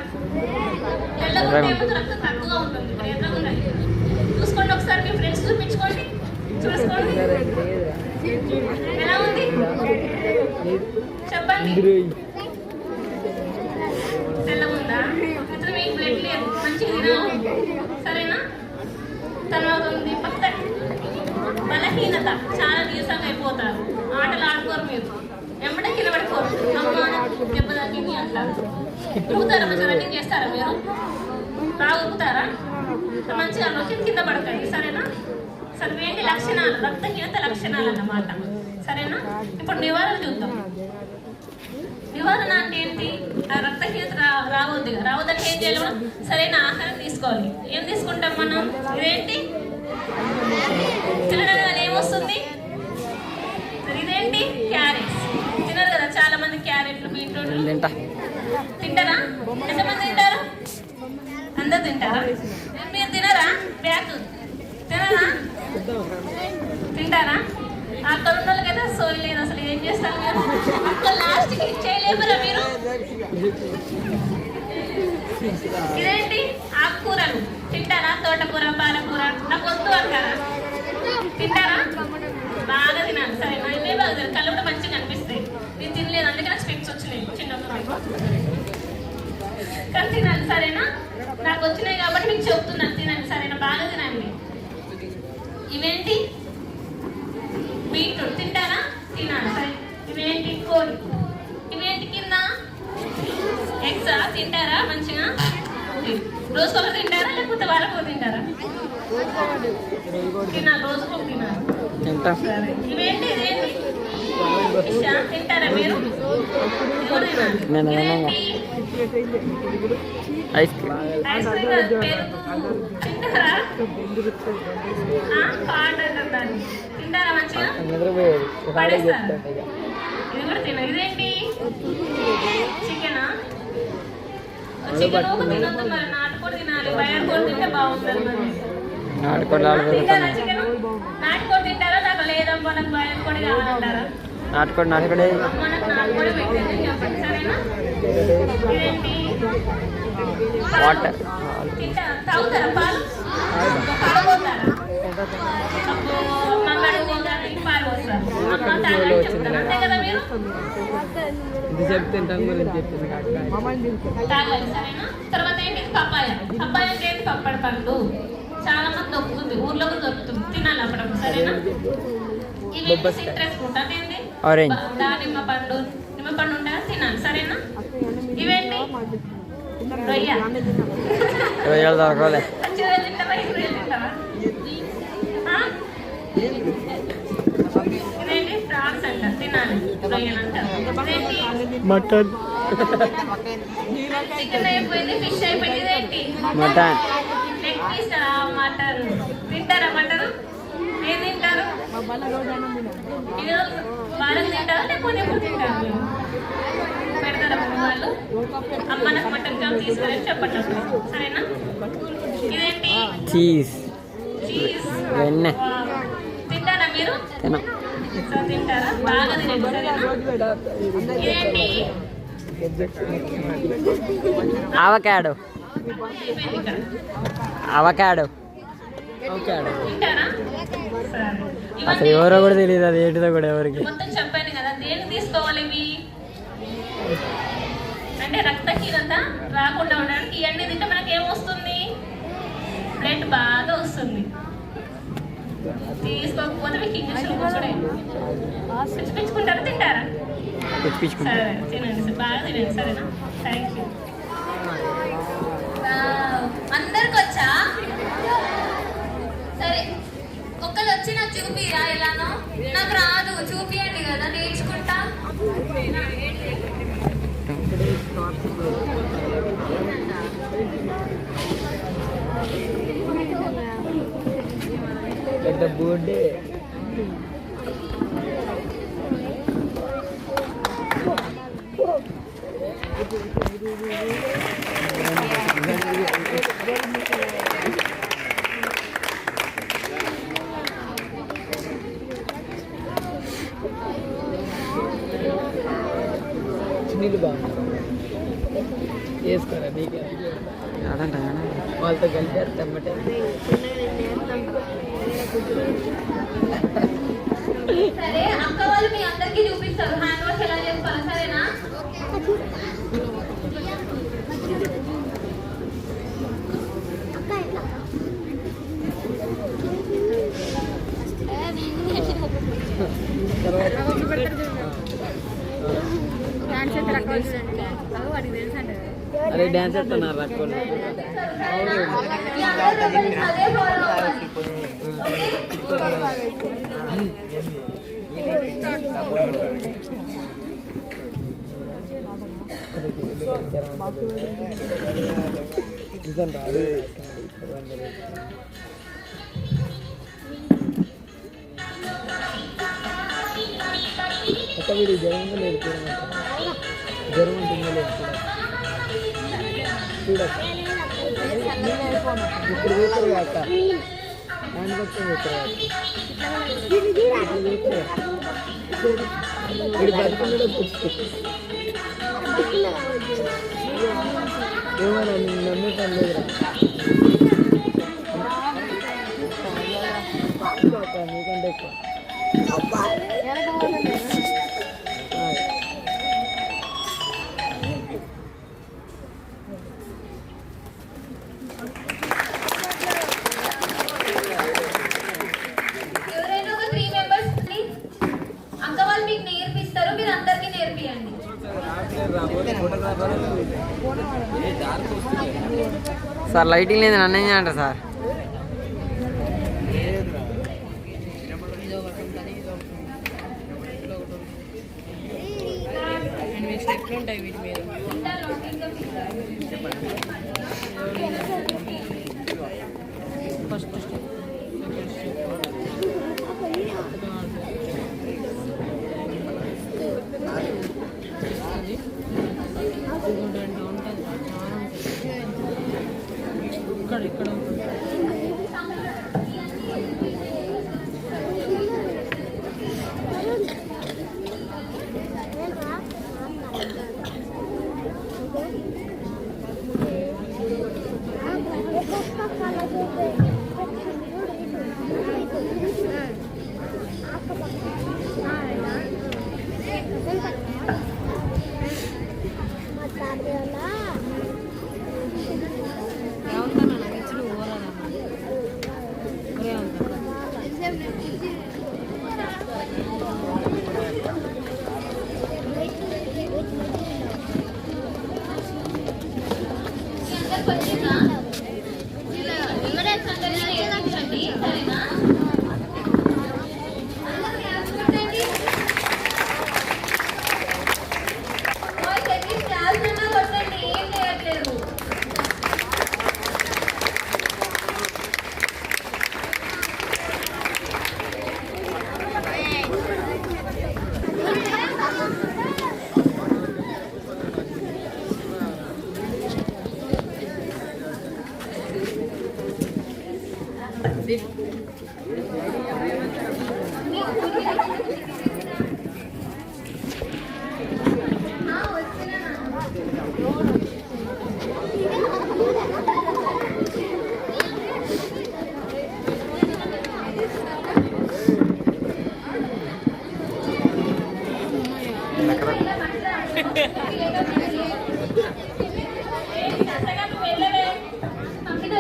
తెల్లగా ఉంటే ఏమవుతుంది? రక్తం తక్కువగా ఉంటుంది. ఎర్రగా ఉండాలి. చూసుకోండి ఒకసారి, మీ ఫ్రెండ్స్ చూపించుకోండి. చూసుకోండి ఎలా ఉంది చెప్పండి. తెల్లగా ఉందా? అసలు మీకు బ్లడ్ లేదు, మంచిగా తినాలి. సరేనా? తర్వాత ఉంది బలహీనత. చాలా నీరసంగా అయిపోతారు. ఆటలు ఆడుకోరు. మీరు ఎమ్మటే కింద పడిపోరు. అమ్మ దెబ్బ తగ్గింది అంటారు. ఊగుతారా? మంచిగా రన్నింగ్ చేస్తారా? మీరు బాగా ఊగుతారా? మంచిగా కింద పడకండి. సరేనా? సరే, ఏంటి లక్షణాలు? రక్తహీనత లక్షణాలు అన్నమాట. సరేనా? ఇప్పుడు నివారణ చూద్దాం. నివారణ అంటే ఏంటి? ఆ రక్తహీనత రావద్దని ఏం చేయాలి? మనం సరైన ఆహారం తీసుకోవాలి. ఏం తీసుకుంటాం మనం? ఇదేంటి? తినడం వల్ల ఏమొస్తుంది? ఇదేంటి? క్యారెట్స్. తినరు కదా. చాలా మంది క్యారెట్లు బీట్రూట్ నేను తింటా. తింటారా? ఎంతమంది తింటారు? అందరు తింటారా? మీరు తినరా? బ్యాగ్ తినరా? తింటారా? అక్కడ ఉన్న వాళ్ళకైతే సోయి లేదు. అసలు ఏం చేస్తారు మీరు? అక్కడ లాస్ట్కి చేయలేమరా మీరు? ఇదేంటి? ఆకుకూరలు తింటారా? తోటకూర, పాలకూర నాకు వద్దు అంటారా? తింటారా? బాగా తినాలి. సరే ఇవే బాగా తినాలి. కళ్ళు కూడా మంచిగా కనిపిస్తాయి. నేను తినలేదు, అందుకే నాకు స్పెక్ట్స్ వచ్చినాయి చిన్నప్పుడు. కానీ తినాలి, సరేనా? నాకు వచ్చినాయి కాబట్టి మీకు చెప్తున్నాను, తినండి, సరేనా? బాగా తినండి. ఇవేంటి? బీట్రూట్ తింటారా? తినాలి, సరే. ఇవేంటి? కోడి. ఇవేంటి కింద? ఎగ్సా? తింటారా మంచిగా? రోజుకొకటి తింటారా లేకపోతే వారకొకటి తింటారా? తినాలి, రోజుకొకటి తినాలి. తింటా. సరే. ఇవేంటి? ఇదేంటి? ఫిషా? తింటారా మీరు? ఎవరు తినాలి? నేను ఇదేంటి? Ice cream. ఐస్ క్రీమ్ కాదు, పెరుగు. తింటారా? పాట అంటారు దాన్ని. తింటారా మంచిగా? పడేస్తారా? ఇది కూడా తిన. ఇదేంటి? చికెనా? చికెన్ ఒక తినొద్దు మరి, నాటుకోడి తినాలి. బయటకోడి తింటే బాగుంటుంది మరి. నాటుకోడి తింటారా చికెన్? నాటుకోడి తింటారా? నాకు లేదమ్మా నాకు బయటకోడి కావాలంటారా? నాటుకోడి మనకు నాటుకోడి పెట్టండి చెప్పండి, సరేనా? ఇదేంటి? వాటర్. తింటారా? తాగుతారా పాలు? పాలు పోతారా? మా మేడం పోతారు, పాలు పోస్తారు. అమ్మ తాగని చెప్తారు, అంతే కదా మీరు? తాగాలి, సరేనా? తర్వాత ఏంటి? పప్పాయ. పప్పాయ అంటే ఏంటి? పప్పడి పండు. చాలా మంది దొరుకుతుంది, ఊర్లో కూడా దొరుకుతుంది. తినాలి అప్పుడప్పుడు, సరేనా? ఇవి సిట్రస్ ఫ్రూట్ అంటే ఏంటి? ఆరెంజ్. నిమ్మ పండు. నిమ్మ పండు ఉంటే తినాలి, సరేనా? ఇవేంటి? రొయ్య. రొయ్యలు దొరకలే. రొయ్యలు తింటావా? రొయ్యలు తింటావా? ఇదేంటి? ఫ్రాన్స్ అంట, తినాలి. రొయ్యలు అంటారు. ఇదేంటి? మటన్. చికెన్ అయిపోయింది, ఫిష్ అయిపోయింది. ఇదేంటి? మటన్. Leg piece. మటన్ తింటారా? మటన్ ఏం తింటారు? ఇది వారం తింటారా లేకపోతే ఎప్పుడు తింటారు? పెడతారా మమ్మీ వాళ్ళు? అమ్మ నాకు మటన్ కామ్ తీసుకుని చెప్పండి అప్పుడు, సరేనా? ఇదేంటి? చీజ్. చీజ్. వెన్నె. తింటారా మీరు? తినం. సో తింటారా? బాగా తినండి, సరేనా? ఇదేంటి? అవకాడో. అయిపోయింది ఇక్కడ. అవకాడో. తింటారా? సరే. అసలు ఇవన్నీ ఎవరో కూడా తెలియదు, అది ఏంటిదో కూడా ఎవరికి. మొత్తం చెప్పాను కదా, దేనికి తీసుకోవాలి ఇవి? అంటే రక్తహీనత రాకుండా ఉండడానికి ఇవన్నీ తింటే మనకి ఏమొస్తుంది? బ్లడ్ బాగా వస్తుంది. తీసుకోకపోతే మీకు ఇంజక్షన్ కూర్చోడే. పిచ్చుకుంటారా? తింటారా? తెప్పించుకుంటా. సరే తినండి, బాగా తినండి, సరేనా? Thank you. అందరికి వచ్చా? సరే, ఒక్కరు వచ్చి నాకు చూపిరా ఎలానో. నాకు రాదు, చూపియండి కదా, నేర్చుకుంటా. పెద్ద బోర్డే. నీళ్ళు బాగుంది వేసుకోరా నీకే వాళ్ళతో కలిపారు తెమ్మటే. సరే, అక్క వాళ్ళు మీ అందరికీ చూపిస్తారు హ్యాండ్ వాష్ ఎలా చేసుకోవాలో, సరేనా? అరే డాన్స్ చేస్తున్నారు రక్కులు. మీ అందరూ అదే ఫాలో అవ్వాలి. Bye. అక్క వీడు జ్వరం ఉందో లేదు జ్వరం ఉంటుందో లేదు చూడక్క ఇప్పుడు చూస్తారు అక్క దాని పక్కన చూస్తారు వీడు బతుకున్నాడో ఏమన్నా నేను నమ్మే పని లేదురా మీకంటే ఎక్కువ ఎవరైనా ఒక 3 మెంబర్స్ అక్క వాళ్ళు మీకు నేర్పిస్తారు, మీరు అందరికీ నేర్పియండి. సార్ లైటింగ్ లేదు నన్ను ఏం చేయండి సార్ ఎట్లుంటాయి వీటి మీద ఫస్ట్ ఇక్కడ ఇక్కడ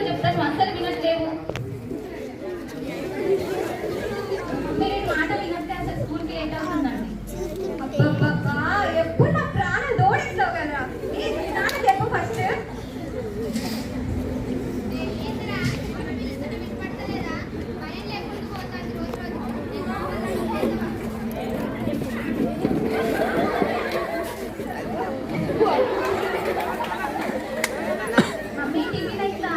చెప్తాను అసలు వినట్లేవు. మీరు ఈ మాట వినట్లే అసలు స్కూల్కి లేట్ అవుతుందండి. అబ్బబ్బబ్బా, ఎప్పుడు నా ప్రాణం దోడిస్తావు కదా. నాన్న చెప్పు ఫస్ట్. మమ్మీ టీవీ లైట్లా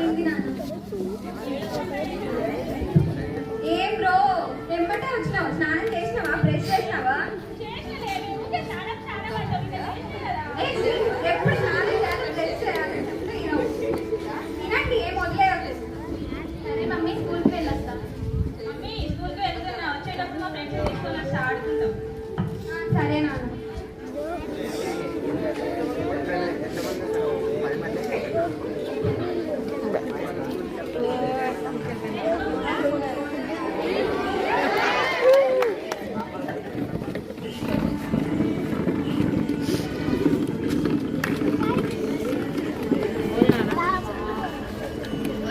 ఏంటి నాన్న? ఏం బ్రో, ఎంబటే వచ్చినావు? స్నానం చేసినావా? బ్రష్ చేసినావా? ఎప్పుడు స్నానం చేయాలి, బ్రష్ చేయాలి. తినండి, ఏం వదిలేయద్దు. సరే మమ్మీ స్కూల్కి వెళ్ళొస్తా. మమ్మీ స్కూల్కి వెళ్తున్నా, వచ్చేటప్పుడు మా ఫ్రెండ్స్ తీసుకొని వచ్చి ఆడుకుంటాం. సరే నాన్న.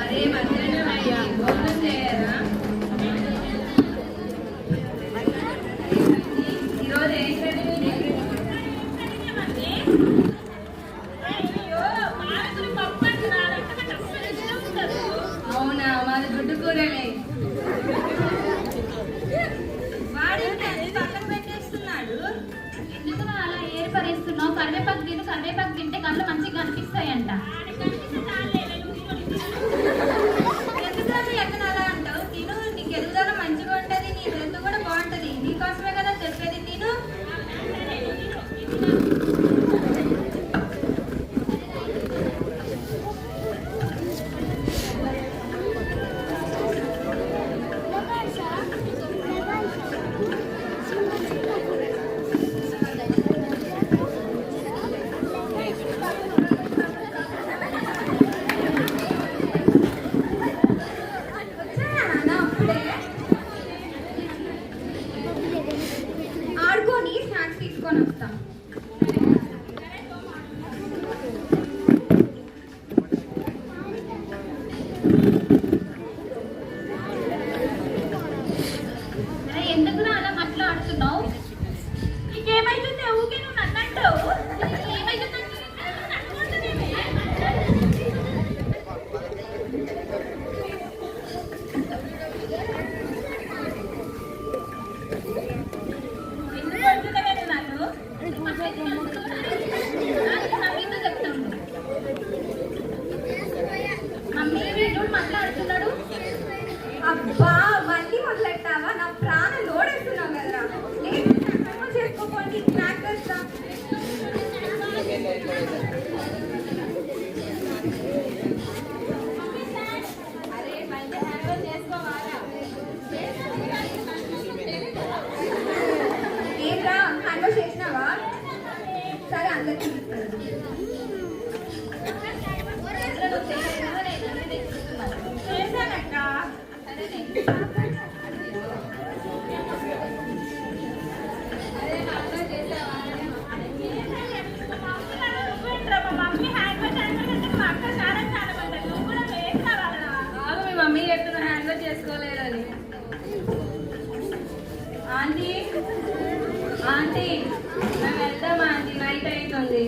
అరే మధ్యాహ్నం అయ్యి భోజనం చేయరా? ఈరోజు ఏంటంటే అవునా, మాది గుడ్డు కూరలే. పక్కన పెట్టేస్తున్నాడు. ఎందుకు నువ్వు అలా ఏర్పరిస్తున్నావు? కరివేపాకు తిను, కరివేపాకు తింటే కళ్ళు మంచిగా కనిపిస్తాయంట. ఎందుకంటే ఎక్కడ అలా అంటావు? తిను, నీకు ఎదుగుదల మంచిగా ఉంటే అరే ఎందుకు అలా మాట్లాడుతున్నావు? నీకేమైతుంది? ఊకే నువ్వు నన్ను అంటావు. ఏమైతుంది? ఎందుకు అంటున్నావు నన్ను? మమ్మీతో చెప్తాను. మమ్మీ వీడు మాట్లాడుతున్నాడు. అబ్బా మళ్ళీ మొదలెట్టావా? నా ప్రాణం లోడేస్తున్నావు కదరా. లేదు చేసుకోపోయి స్నాక్ చేస్తా. అరే మళ్ళీ హ్యాండ్ చేసుకోవాలా? ఏంట్రా హ్యాండ్ చేసినావా? సరే అందరికీ చేశానక్క. మీ మమ్మీ చెప్తున్న హ్యాండ్ వాష్ చేసుకోలేదని. ఆంటీ ఆంటీ మేము వెళ్దాం ఆంటీ, నైట్ అవుతుంది.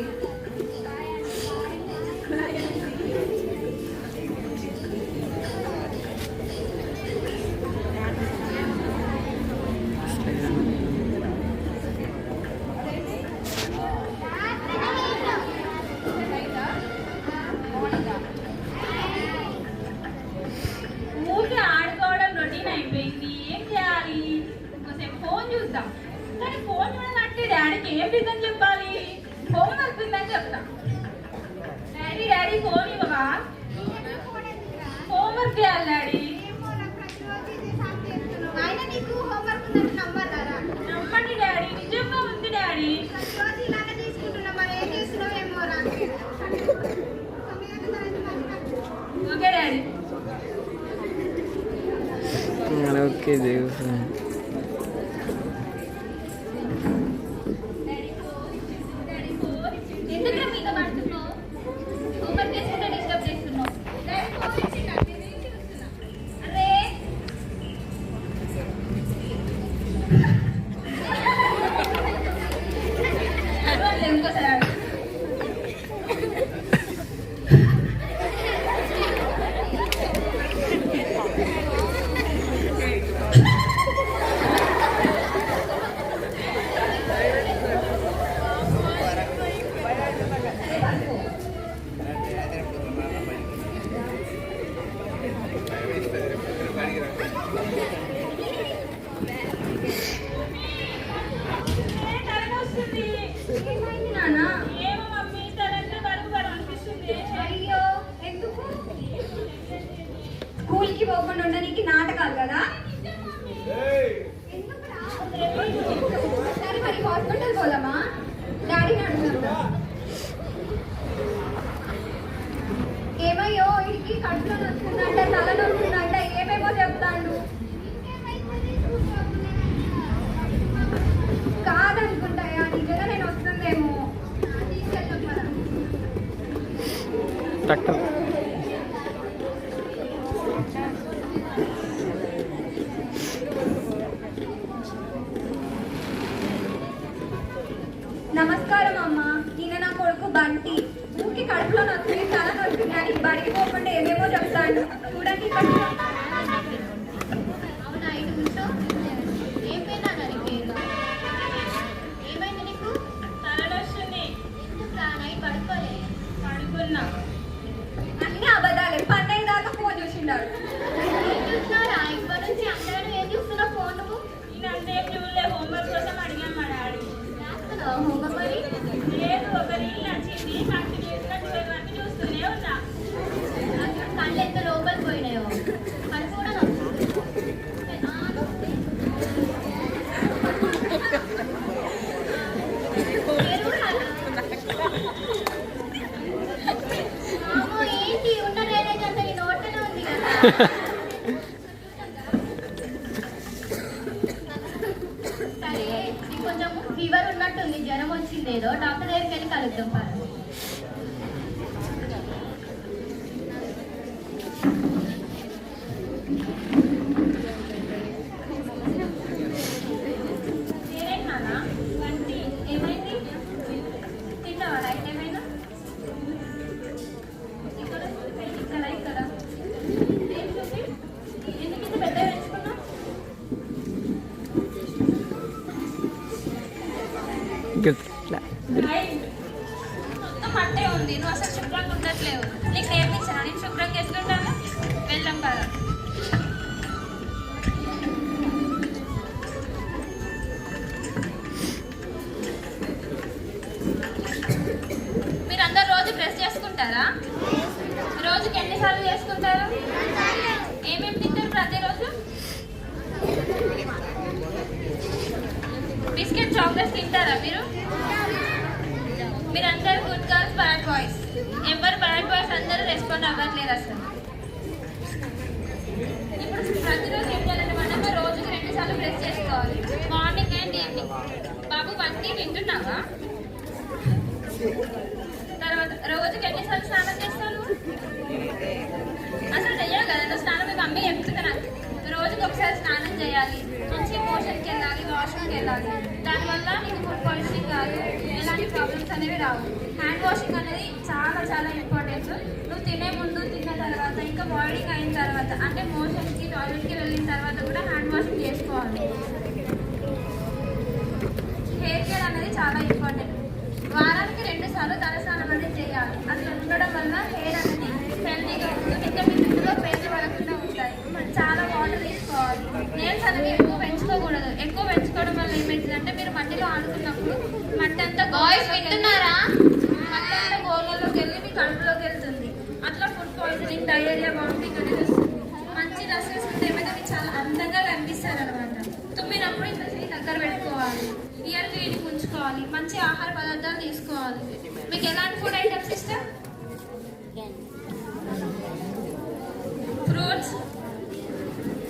ఊరికే ఆడుకోవడం రొటీన్ అయిపోయింది. ఏం చేయాలి? ఇంకోసేపు ఫోన్ చూద్దాం. కానీ ఫోన్ చూడాలంటే డాడీకి ఏం రీజన్ చెప్పాలి? ఫోన్ వస్తుందని చెప్తా. డాడీ డాడీ ఫోన్ ఇవ్వవా? హోంవర్క్ చేయాలి డాడీ. ఆయన నీకు హోంవర్క్ ఉందని నమ్మన్నారా? నమ్మండి డాడీ, నిజంగా ఉంది డాడీ. ప్రతిరోజు ఇలానే తీసుకుంటున్నా, మరి ఏం చేస్తున్నావు ఏమో రా. Okay daddy. ఓకే దేవ్. ఎందుకు మీతో పడుతున్నావు? హోంవర్క్ చేసుకుంటే డిస్టర్బ్ చేస్తున్నావు. అరే ఇంకోసారి ఆడు. తలనొస్తుంది. ఏమైంది నాన్న? ఏమో మమ్మీ, తలంటే వరకు అనిపిస్తుంది. అయ్యో ఎందుకు? స్కూల్కి పోకుండా ఉండడానికి నాటకాలు కదా? ఎందుకురా? సరే మరి హాస్పిటల్ పోదామా? డాడీని అడుగుదాం. ఏమయ్యో ఇంటికి కడుపులో నొస్తుందంట, తల నొస్తుందంట, ఏమేమో చెప్తాడు. కాదనుకుంటాయా? నిజంగా నేను వస్తుందేమో. తీసుకెళ్తాం కదా. డాక్టర్ నమస్కారం అమ్మ. ఈయన నా కొడుకు బంటి. ఊరికి కడుపులో నొస్తుంది, తల నొస్తుంది అని బడికి పోకుండా ఏమేమో చెప్తాడు. చూడండి ఇక్కడ. అవునా, ఇటు కూర్చో. ఏం పేరు నీ పేరు? ఏమైంది నీకు? తలనొస్తుంది. ఎందుకు నైట్ పడుకోలే? పడుకున్నా. అన్ని అబద్ధాలే. పన్నెండు దాకా ఫోన్ చూసిండాడు. ఏం చూస్తున్నారా? ఇప్పటి నుంచి అందరూ ఏం చూస్తున్నావు? ఫోన్ నువ్వు నేనంతేం చూడలే. హోంవర్క్ కోసం అడిగాను మా డాడీ. రాస్తున్నావా హోంవర్క్ మరి? లేదు, ఒక రీల్ నచ్చింది, కంటిన్యూస్గా 12 వరకు చూస్తూనే ఉన్నా. కళ్ళు ఎంత లోపలికి పోయినాయో. కడుపు కూడా నొస్తుంది. ఏంటి ఉన్న డ్రైనేజ్ అంతా నీ నోట్లోనే ఉంది కదా. సరే, నీకు కొంచెం ఫీవర్ ఉన్నట్టుంది, జ్వరం వచ్చింది ఏదో. డాక్టర్ దగ్గరికి వెళ్ళి కలుద్దాం పద. చేయట్లేవు. నీకు నేర్పించాను నేను శుభ్రంగా ఎట్లుంటాను. వెళ్దాం కదా. మీరందరూ రోజు బ్రష్ చేసుకుంటారా? రోజుకి ఎన్నిసార్లు చేసుకుంటారు? ఏమేమి తింటారు ప్రతిరోజు? బిస్కెట్ చాక్లెట్స్ తింటారా మీరు? మీరందరూ గుడ్ గర్ల్స్ బ్యాడ్ బాయ్స్. ఎవరు బ్యాడ్ బాయ్స్ అందరూ రెస్పాండ్ అవ్వట్లేదు అసలు. ఇప్పుడు ప్రతిరోజు ఏం చేయాలంటే మనం రోజుకి 2 సార్లు బ్రష్ చేసుకోవాలి, మార్నింగ్ అండ్ ఈవినింగ్. బాబు వన్నీ వింటున్నావా? తర్వాత రోజుకి ఎన్నిసార్లు స్నానం చేస్తాను? అసలు చెయ్యాలి కదా నువ్వు స్నానం. మీ మమ్మీ చెప్తుంది నాకు రోజుకి ఒకసారి స్నానం చేయాలి, మంచి మోషన్కి వెళ్ళాలి, వాష్రూమ్కి వెళ్ళాలి. దానివల్ల నీకు ఫుడ్ పాయిజనింగ్ కాదు, ఎలాంటి ప్రాబ్లమ్స్ అనేవి రావు. హ్యాండ్ వాషింగ్ అనేది చాలా చాలా ఇంపార్టెంట్. నువ్వు తినే ముందు, తిన్న తర్వాత, ఇంకా బాయిలింగ్ అయిన తర్వాత, అంటే మోషన్కి టాయిలెట్కి వెళ్ళిన తర్వాత కూడా హ్యాండ్ వాషింగ్ చేసుకోవాలి. హెయిర్ కేర్ అనేది చాలా ఇంపార్టెంట్. వారానికి 2 సార్లు తలస్నానం అనేది చేయాలి. అట్లా ఉండడం వల్ల హెయిర్ అనేది హెల్తీగా ఉంటుంది. ఇంకా మీ జుట్టులో పేర్లు పడకుండా ఉంటాయి. చాలా వాటర్ తీసుకోవాలి. నేల్స్ అనేవి ఎక్కువ పెంచుకోకూడదు. ఎక్కువ పెంచుకోవడం వల్ల ఏమవుతుందంటే మీరు మట్టిలో ఆడుకున్నప్పుడు మట్టి అంతా బాయ్స్ వింటున్నారా? మట్టి అంతా గోళ్ళలోకి వెళ్ళి మీ కడుపులోకి వెళ్తుంది. అట్లా ఫుడ్ పాయిజనింగ్, డయేరియా, వామిటింగ్ అనేది వస్తుంది. మంచి డ్రెస్ వేసుకుంటే ఏమైనా మీరు చాలా అందంగా కనిపిస్తారు అనమాట. తుమ్మినప్పుడు ఇట్లా దగ్గర పెట్టుకోవాలి, ఇయర్ క్లీనింగ్ ఉంచుకోవాలి, మంచి ఆహార పదార్థాలు తీసుకోవాలి. మీకు ఎలాంటి ఫుడ్ ఐటమ్స్ ఇష్టం? ఫ్రూట్స్.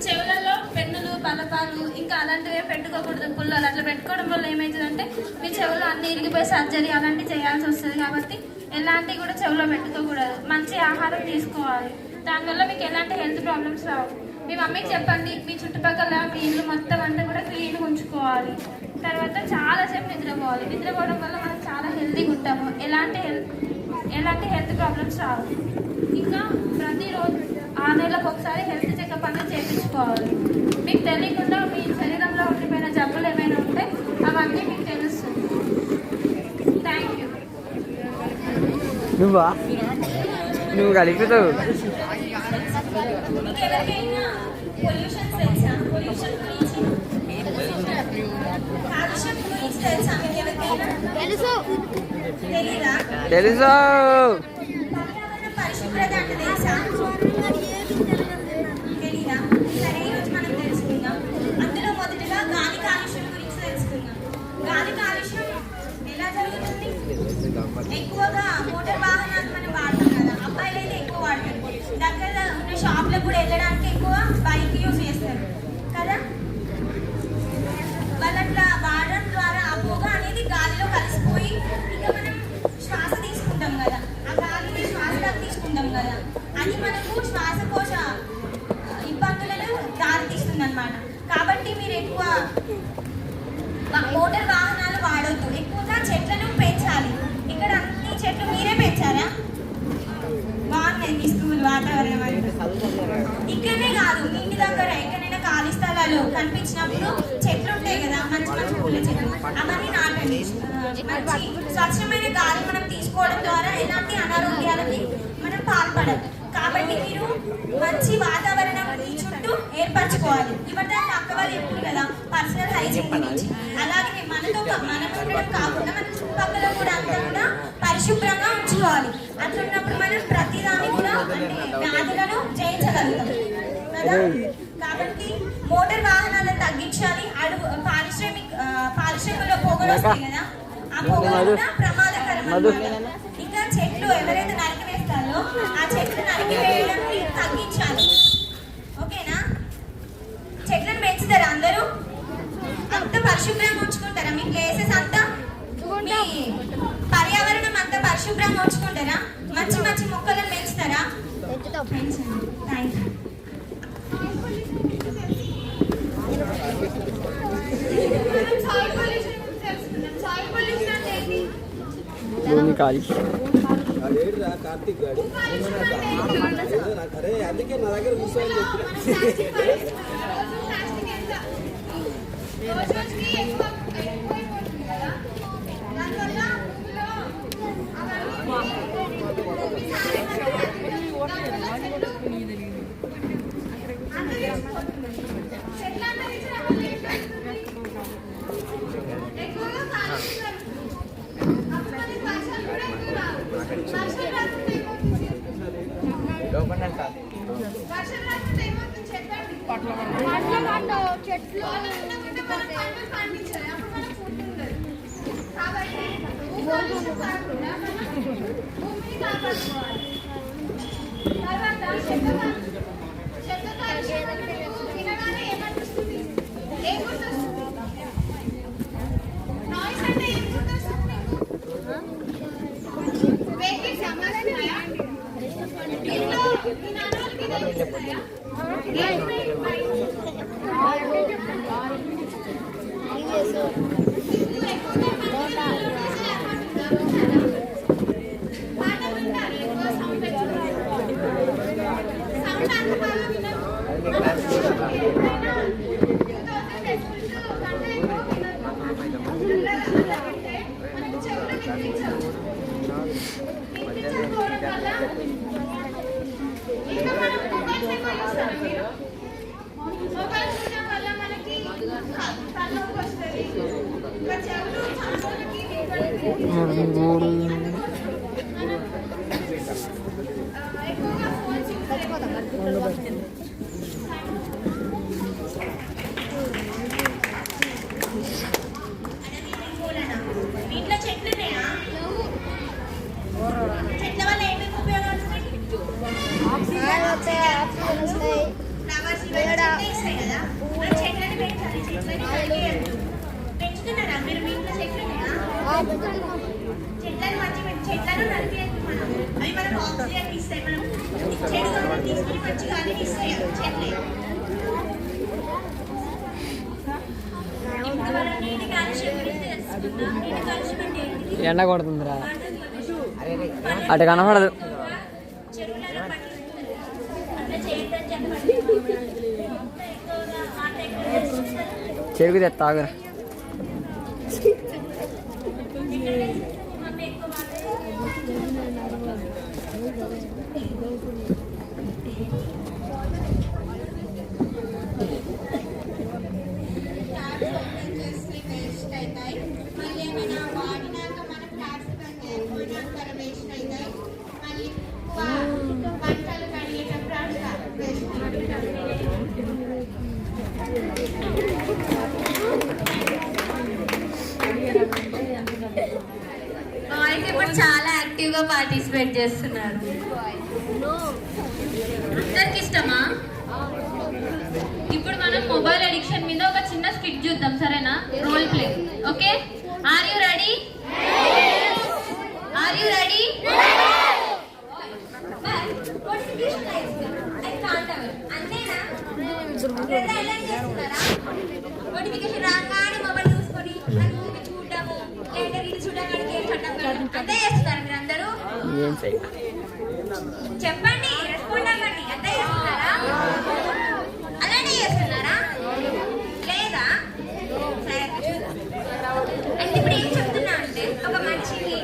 చెవులలో పెన్నులు, బలపాలు ఇంకా అలాంటివి పెట్టుకోకూడదు. పుల్లలు అట్లా పెట్టుకోవడం వల్ల ఏమవుతుందంటే మీ చెవులు అన్ని ఇరిగిపోయి సర్జరీ అలాంటివి చేయాల్సి వస్తుంది. కాబట్టి ఎలాంటివి కూడా చెవులో పెట్టుకోకూడదు. మంచి ఆహారం తీసుకోవాలి. దానివల్ల మీకు ఎలాంటి హెల్త్ ప్రాబ్లమ్స్ రావు. మీ మమ్మీకి చెప్పండి మీ చుట్టుపక్కల మీ ఇల్లు మొత్తం అంతా కూడా క్లీన్గా ఉంచుకోవాలి. తర్వాత చాలాసేపు నిద్రపోవాలి. నిద్రపోవడం వల్ల మనం చాలా హెల్తీగా ఉంటాము. ఎలాంటి హెల్త్ ప్రాబ్లమ్స్ రావు. ఇంకా ప్రతిరోజు 6 నెలలకు ఒకసారి హెల్త్ చెకప్ అనేది చేయించుకోవాలి. మీకు తెలియకుండా మీ శరీరంలో ఉండిపోయిన జబ్బులు ఏమైనా ఉంటే అవన్నీ మీకు తెలుస్తుంది. Thank you. నువ్వు కలుపుతావు. ఎవరికైనా పొల్యూషన్ తెలుసా? పొల్యూషన్ గురించి, కాలుష్యం గురించి తెలుసా మీకు ఎవరికైనా? తెలీదా? తెలుసు. పర్యావరణ పరిశుభ్రత అంటే తెలుసా? తెలీదా? సరే ఈరోజు మనం తెలుసుకుందాం. అందులో మొదటగా గాలి కాలుష్యం గురించి తెలుసుకుందాం. గాలి కాలుష్యం ఎలా జరుగుతుంది? ఎక్కువగా మోటార్ వాహనాలు మనం వాడతాం కదా, అబ్బాయిలు అయితే ఎక్కువ వాడతారు. దగ్గర ఉన్న షాప్లకు కూడా వెళ్ళడానికి ఎక్కువ బైక్ యూజ్ చేస్తారు కదా. వాళ్ళు అట్లా వాడడం ద్వారా ఆ పొగ అనేది గాలిలో కలిసిపోయి ఇంకా మనం శ్వాస తీసుకుంటాం కదా, ఆ గాలిని శ్వాసలోకి తీసుకుంటాం కదా, అది మనకు శ్వాసకోశ ఇబ్బందులను దారితీస్తుంది అనమాట. కాబట్టి మీరు ఎక్కువ మోటార్ వాహనాలు వాడొద్దు. ఎక్కువగా చెట్లను పెంచాలి. ఇక్కడ అన్ని చెట్లు మీరే పెంచారా? బాగున్నాయి మీ స్కూల్ వాతావరణం అంటే. ఇక్కడనే కాదు, మీ ఇంటి దగ్గర ఎక్కడైనా ఖాళీ స్థలాలు కనిపించినప్పుడు చెట్లు ఉంటాయి కదా, మంచి మంచి పూల చెట్లు, అవన్నీ నాటండి. మంచి స్వచ్ఛమైన గాలి మనం తీసుకోవడం ద్వారా ఎలాంటి అనారోగ్యాలకి మనం పాల్పడదు. కాబట్టి మీరు మంచి వాతావరణం ఈ చుట్టూ ఏర్పరచుకోవాలి. ఇవన్నీ అక్క వాళ్ళు చెప్తుంది కదా పర్సనల్ హైజీన్ గురించి. అలాగే మనతో మనం ఉండడం కాకుండా మన చుట్టుపక్కల కూడా అంతా కూడా పరిశుభ్రంగా ఉంచుకోవాలి. అట్లా ఉన్నప్పుడు మనం ప్రతిదాన్ని కూడా అంటే వ్యాధులను జయించగలుగుతాం కదా. కాబట్టి మోటార్ వాహనాలను తగ్గించాలి. పారిశ్రామికలో పొగలు వస్తాయి కదా, ఆ పొగలు కూడా ప్రమాదకరం అన్నమాట. ఇంకా చెట్లు ఎవరైతే నరికివేస్తారో ఆ చెట్లు నరికివేయడం తగ్గించాలి. ఓకేనా? చెట్లను పెంచుతారా అందరూ? అంత పరిశుభ్రంగా ఉంచుకుంటారా? మీ ప్లేసెస్ అంతా, మీ పర్యావరణం అంతా పరిశుభ్రంగా ఉంచుకుంటారా? మంచి మంచి మొక్కలను పెంచుతారా? పెంచండి. Thank you. భూమి కాలుష్యం. కార్తీక్ గారు అరే అందుకే నా దగ్గర కూర్చోని చెప్పిన వర్షం రాకుండా ఏమవుతుంది చెప్పండి. చెట్లు ఉండకుంటే మనం పంటలు పండించాలి. అప్పుడు మనకు ఫుడ్ ఉండదు. కాబట్టి భూకాలుష్యం కాకుండా మనం భూమిని కాపాడుకోవాలి. తర్వాత చెత్త కాలుష్యం అంటే మీకు వినగానే ఏమనిపిస్తుంది? ఏం గుర్తొస్తుంది? నాయిస్ అంటే ఏం గుర్తొస్తుంది మీకు? వెహికల్స్ వస్తున్నాయా? ఇంట్లో మీ నాన్న వాళ్ళకి ఇదే వస్తున్నాయా? పాటలు వింటారు, ఎక్కువ సౌండ్ సౌండ్ అంత బాగా వినరు. మొబైల్ చూడడం వల్ల మనకి తలనొప్పి వస్తుంది. ఇంకా చెవులు చాలాకి ఎక్కువగా ఫోన్స్ యూజ్ ఇంట్లో చెట్లు ఉన్నాయా? చెట్ల వల్ల ఏమేమి ఉపయోగాలు ఉన్నాయి? ఫ్లవర్స్ ఇవన్నీ ఇస్తాయి కదా. మనం చెట్లని పెంచాలి, చెట్లని నరికేయద్దు. పెంచుతున్నారా మీరు? మీ ఇంట్లో చెట్లు ఉన్నాయా? చెట్లను చెట్లను నరికేయద్దు. మనం అవి మనకు ఆక్సిజన్ ఇస్తాయి. మనం చెడు గాలి తీసుకుని మంచి గాలి ఇస్తాయి చెట్లే. ఇప్పుడు మనం నీటి కాలుష్యం గురించి తెలుసుకుందాం. నీటి కాలుష్యం అంటే ఏంటిది? ఎండ కొడుతుందిరా, అటు కనపడదు. చెరువులలో పట్టుకుంటారు అంటే చేయొద్దని చెప్పండి. ఎక్కువగా మాట ఎక్కువ చేస్తుంటారు. చెరుకు తెస్తా ఆగురా. మమ్మీ ఎక్కువ మాట వేస్ట్ అవుతాయి. మళ్ళీ ఏమైనా వాడినాక మన ప్లాస్టిక్ అంటే వేస్ట్ అవుతాయి. మళ్ళీ పంటలు కడిగేటప్పుడు వేస్ట్ బాయ్స్ ఇప్పుడు చాలా యాక్టివ్ గా పార్టిసిపేట్ చేస్తున్నారు. అందరికి ఇష్టమా? ఇప్పుడు మనం మొబైల్ అడిక్షన్ మీద ఒక చిన్న స్కిట్ చూద్దాం, సరేనా? Role play. Okay, are you ready? Are you ready? Notification రాగానే మొబైల్ చూసుకొని చూడటము, లేదా రీల్స్ చూడడానికి అంతే చేస్తున్నారు మీరు అందరూ. చెప్పండి, రెస్పాండ్ అవ్వండి. అంతే చేస్తున్నారా? అలానే చేస్తున్నారా లేదా? సరే చూద్దాం. అంటే ఇప్పుడు ఏం చెప్తున్నా అంటే ఒక మనిషికి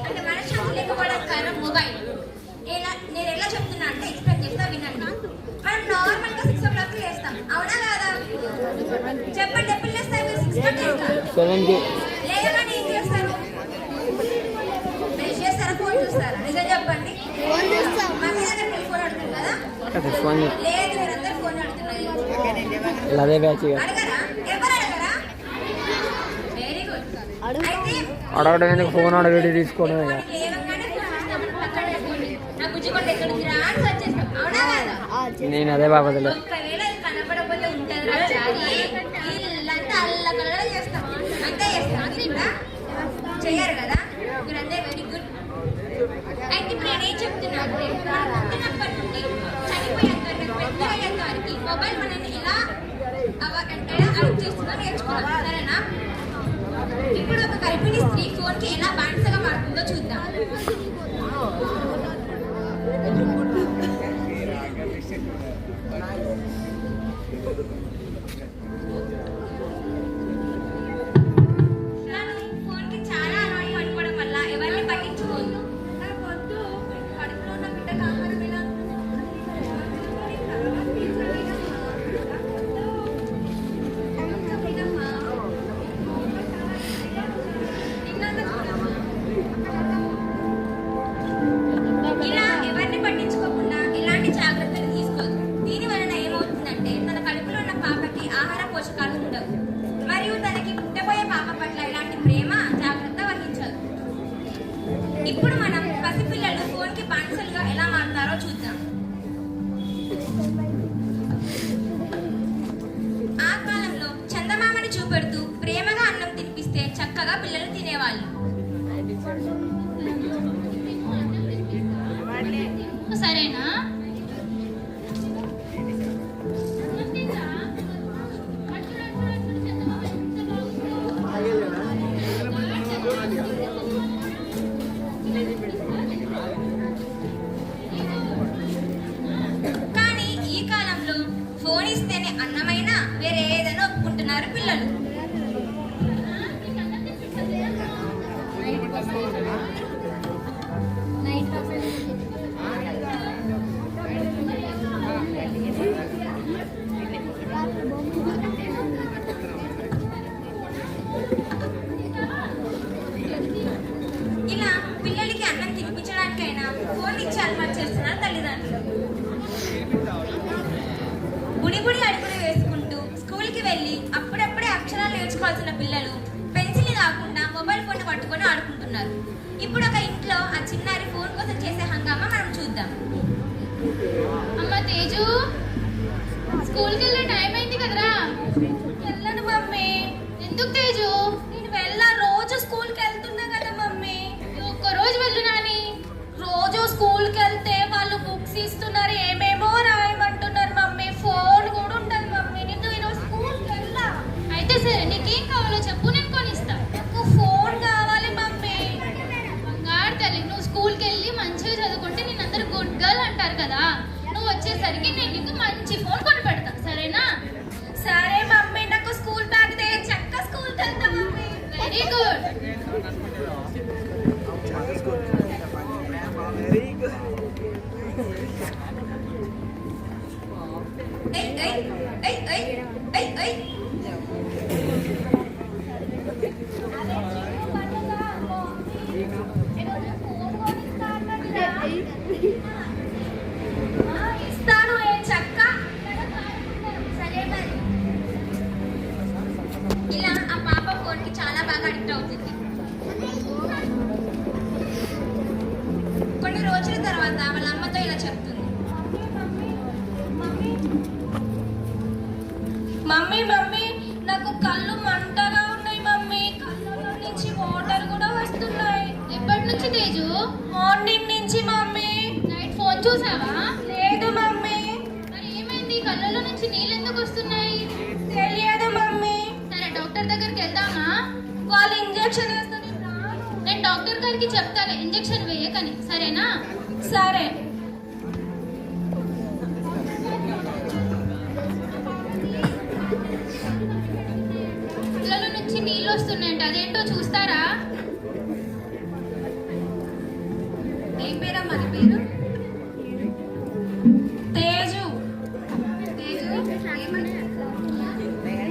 అంటే మనశ్శాంతి లేకపోవడానికి కారణం మొబైల్. నేను ఎలా చెప్తున్నా అంటే ఎక్స్ప్లెయిన్ చేస్తా, వినండి. మనం నార్మల్ గా 6 o'clock చేస్తాం, అవునా కాదా? చెప్పండి, ఎప్పుడు చేస్తారు మీరు? 6 7కి. లేదని ఏం చేస్తారు? బ్రష్ చేస్తారా, ఫోన్ చూస్తారా? నిజం చెప్పండి. మమ్మీ దగ్గర మీరు ఫోన్ అడుగుతారు కదా? లేదు, మీరందరూ ఫోన్ అడుగుతున్నారు. అదే బ్యాచ్ అడగరా? ఎవరు అడగరా? Very good. అయితే అడగడం ఎందుకు, ఫోన్ అడగడి తీసుకోవడమే కదా. లేవగానే ఫోన్ చూస్తాం, పక్కన పెట్టుకోండి. నా బుజ్జికొండ ఎక్కడ ఉంది రా అని సెర్చ్ చేస్తాం, అవునా కాదా? నేను అదే బాబులే. ఒకవేళ అది కనపడకపోతే ఉంటుంది రా చాలి, ఇల్లంతా అల్లకల్లా చేస్తాం. అంతే చేస్తాం. అది కూడా చెయ్యరు కదా మీరందరూ. Very good. అయితే ఇప్పుడు నేనేం చెప్తున్నా అంటే పుట్టినప్పటి నుండి చనిపోయేంత వరకు, పెద్ద అయ్యేంత వరకు మొబైల్ మనల్ని ఎలా అడిక్ట్ చేస్తుందో నేర్చుకున్నాం, సరేనా? ఇప్పుడు ఒక గర్భిణీ స్త్రీ ఫోన్కి ఎలా బానిసగా మారుతుందో చూద్దాం. ఫోన్కి చాలా అలవాటు పడిపోవడం వల్ల ఎవరిని పట్టించుకోదు. నాకు వద్దు, కడుపులో ఉన్న బిడ్డకు ఆహారం ఎలా తిన్నాక చూడమ్మా. బానిసలుగా ఎలా మారుతారో చూద్దాం. ఆ కాలంలో చందమామని చూపెడుతూ ప్రేమగా అన్నం తినిపిస్తే చక్కగా పిల్లలు తినేవాళ్ళు. సరేనా? కానీ ఈ కాలంలో ఫోన్ ఇస్తేనే అన్నమైనా వేరే ఏదైనా ఒప్పుకుంటున్నారు పిల్లలు. ఇలా పిల్లలకి అన్నం తినిపించడానికైనా ఫోన్ ఇచ్చి అలవాటు చేస్తున్నారు తల్లిదండ్రులు. బుడి అడుగులు వేసుకుంటూ స్కూల్కి వెళ్ళి అప్పుడప్పుడే అక్షరాలు నేర్చుకోవాల్సిన పిల్లలు పెన్సిల్ కాకుండా మొబైల్ ఫోన్ పట్టుకొని ఆడుకుంటున్నారు. ఇప్పుడు ఒక ఇంట్లో ఆ చిన్నారి ఫోన్ కోసం చేసే హంగామా మనం చూద్దాం. అమ్మ తేజు, స్కూల్కి వెళ్ళే టైం అయింది కదరా. వెళ్ళను మమ్మీ. ఎందుకు తేజు? నేను రోజు స్కూల్కి వెళ్తున్నా కదా మమ్మీ. ఒక్కరోజు వెళ్ళు నాని. రోజు స్కూల్కి వెళ్తే వాళ్ళు బుక్స్ ఇస్తున్నారు, ఏమేమో రాయమంటున్నారు మమ్మీ. ఫోన్ కూడా ఉండదు మమ్మీ. నేను ఈరోజు స్కూల్కి వెళ్ళా. అయితే సరే, నీకేం కావాలో చెప్పు, నేను కొనిస్తా. నాకు ఫోన్ కావాలి మమ్మీ. బంగారు తల్లి, నువ్వు స్కూల్కి వెళ్ళి మంచిగా చదువుకుంటే నేను అందరు గుడ్ గర్ల్ అంటారు కదా. నువ్వు వచ్చేసరికి నేను నీకు మంచి ఫోన్ కొని పెడతా, సరేనా? సరే మమ్మీ, నాకు స్కూల్ బ్యాగ్ దే, చక్క స్కూల్కి వెళ్తా మమ్మీ. Very good. ఏయ్ ఏయ్ ఏయ్ ఏయ్ ఏయ్ ఏయ్. ఇస్తాను ఏ చక్క. సరే మరి. ఇలా ఆ పాప ఫోన్కి చాలా బాగా అడిక్ట్ అవుతుంది. కొన్ని రోజుల తర్వాత వాళ్ళ అమ్మతో ఇలా చెప్తుంది. మమ్మీ మమ్మీ, నాకు కళ్ళు మంటగా ఉన్నాయి మమ్మీ. కళ్ళలో నుంచి వాటర్ కూడా వస్తున్నాయి. ఎప్పటి నుంచి తేజు? మార్నింగ్ నుంచి మమ్మీ. నైట్ ఫోన్ చూసావా? లేదు మమ్మీ. మరి ఏమైంది? కళ్ళలో నుంచి నీళ్ళు ఎందుకు వస్తున్నాయి? తెలియదు మమ్మీ. సరే, డాక్టర్ దగ్గరికి వెళ్దామా? వాళ్ళు ఇంజెక్షన్ వేస్తారు, నేను రాను. నేను డాక్టర్ గారికి చెప్తాను ఇంజెక్షన్ వేయకని, సరేనా? సరే. కళ్ళలో నుంచి నీళ్ళు వస్తున్నాయంట, అదేంటో చూస్తారా? ఏం పేరమ్మా అది పేరు? తేజు. తేజు,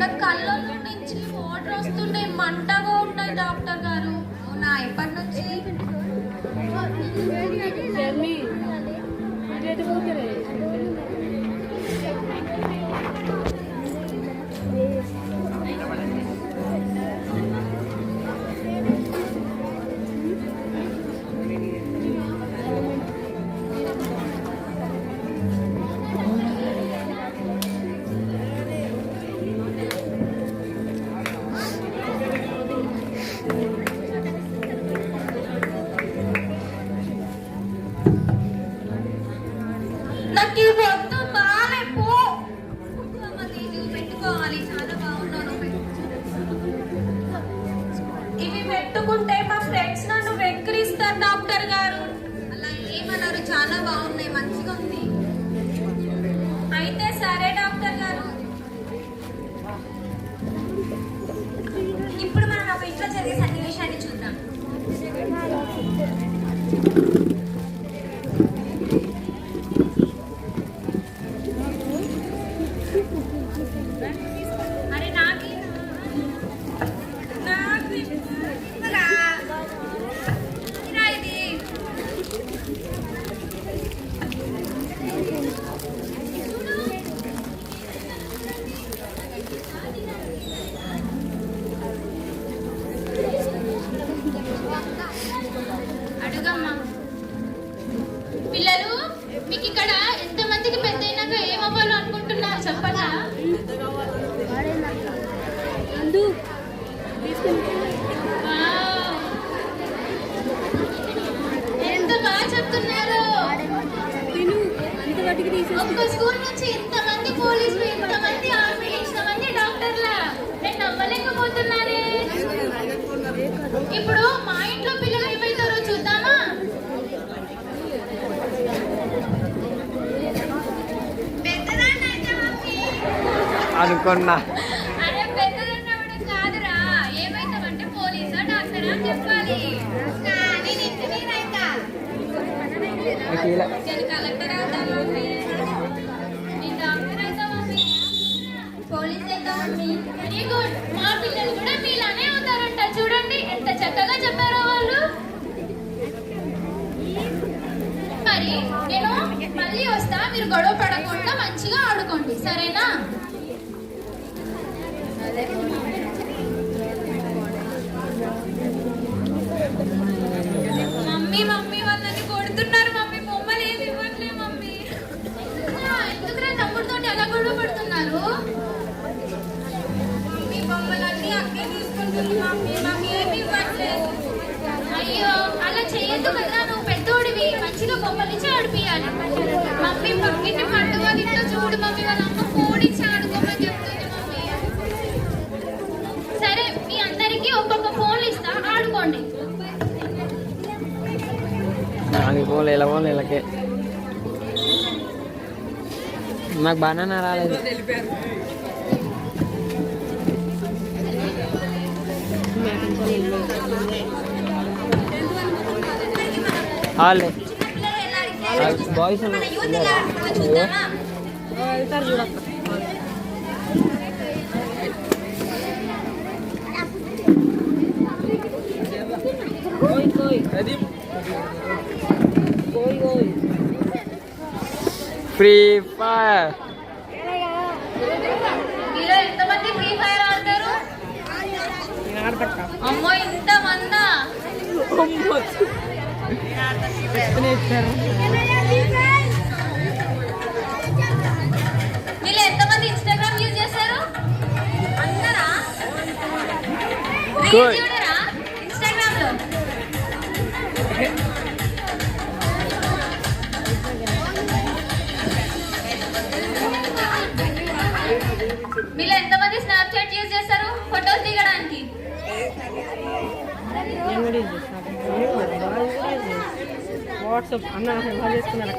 నా కళ్ళలో నుంచి వాటర్ వస్తున్నాయి, మంటగా ఉన్నాయి డాక్టర్ గారు. అవునా, ఎప్పటి నుంచి? నాకు ఈ వద్దు, బాలే పో. అమ్మ తేజు, పెట్టుకోవాలి, చాలా బాగున్నాను. ఇవి పెట్టుకుంటే మా ఫ్రెండ్స్ నన్ను వెక్కిరిస్తారు డాక్టర్ గారు. అలా ఏమన్నారు, చాలా బాగున్నాయి, మంచిగా ఉంది. అయితే సరే డాక్టర్ గారు. ఇప్పుడు మనం ఒక ఇంట్లో జరిగే సన్నివేశాన్ని చూద్దాం. అరే నాకి ఇది అడుగమ్మా. మీకు ఇక్కడ ఎంతమందికి పెద్ద అయినాక ఏమవ్వాలో అనుకుంటున్నారు చెప్పనా? వావ్. ఎంత బాగా చెప్తున్నారు. ఒక్క స్కూల్ నుంచి ఇంతమంది పోలీసులు, ఇంతమంది ఆర్మీ, ఇంతమంది డాక్టర్ల నేను నమ్మలేకపోతున్నానే. ఇప్పుడు మా ఇంట్లో పిల్లలు ఏమైతారో చూద్దామా? అనుకున్నా అరే పెద్దదన్నప్పుడు కాదురా, ఏమైతామంటే పోలీసా డాక్టరా అని చెప్పాలి. నేను ఇంజనీర్ అయితా, నేను కలెక్టర్ అవుతా మమ్మీ, నేను డాక్టర్ అవుతా మమ్మీ, పోలీస్ అవుతా మమ్మీ. Very good. మా పిల్లలు కూడా మీలానే అవుతారంట. చూడండి ఎంత చక్కగా చెప్పారో వాళ్ళు. మరి నేను మళ్ళీ వస్తా, మీరు గొడవ పడకుండా మంచిగా ఆడుకోండి, సరేనా? మమ్మీ మమ్మీ వాళ్ళని కొడుతున్నారు మమ్మీ, బొమ్మలు ఏమి ఇవ్వట్లే మమ్మీ. ఎందుకురా తమ్ముడితో అలా గొడవ పడుతున్నారు? మమ్మీ బొమ్మలన్నీ అక్కే తీసుకుంటుంది మమ్మీ, మాకు ఏమి ఇవ్వట్లేదు. అయ్యో అలా చేయొద్దు కదా, నువ్వు పెద్దోడివి, మంచిగా బొమ్మలు ఇచ్చి ఆడిపియాలి. మమ్మీ పక్కింటి పండుగ ఇంట్లో చూడు మమ్మీ, వాళ్ళ అమ్మ కోడిచ్చి ఆడుకోమని చెప్తుంది మమ్మీ. సరే మీ అందరికీ ఒక్కొక్క ఫోన్లు ఇస్తా, ఆడుకోండి. దానికి పోలే ఇలా పోలే ఇలాకే నాకు బనానా రాలేదు. వాళ్ళే బాయ్స్ మన యూత్ ఎలా ఆడుతుందో చూద్దామా? ఫ్రీ ఫైర్ మీలో ఎంతమంది ఫ్రీ ఫైర్ ఆడతారు? అమ్మో ఇంత మందా? మీలో ఎంతమంది ఇన్స్టాగ్రామ్ యూజ్ చేస్తారు? అందరా? రీల్స్ చూడరా ఇన్స్టాగ్రామ్ లో? మీలో ఎంతమంది స్నాప్చాట్ యూజ్ చేస్తారు ఫొటోస్ దిగడానికి? వాట్సాప్ అన్న చేసుకున్నారు.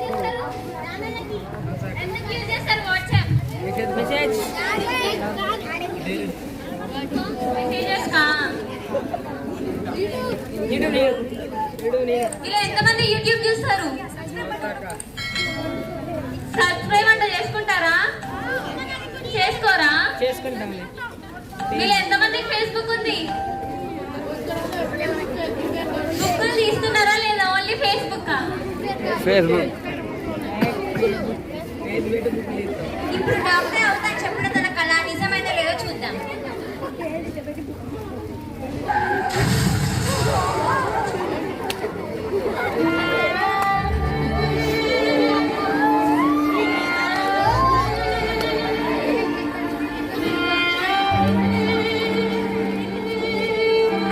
ఎందుకు యూజ్ చేస్తారు వాట్సాప్? మెసేజ్ మెసేజెస్ కా? మీలో ఎంతమంది యూట్యూబ్ చూస్తారు? సబ్స్క్రైబ్ అంటే చేసుకుంటారా? చేసుకోరా? చేసుకుంటాం. మీలో ఎంతమందికి ఫేస్బుక్ ఉంది? బుక్కులు తీస్తున్నారా లేదా? Only Facebook? ఫేస్బుక్ ఇప్పుడు డాక్టర్ అవుతా చెప్పిన తన కళ నిజమైందో లేదో చూద్దాం.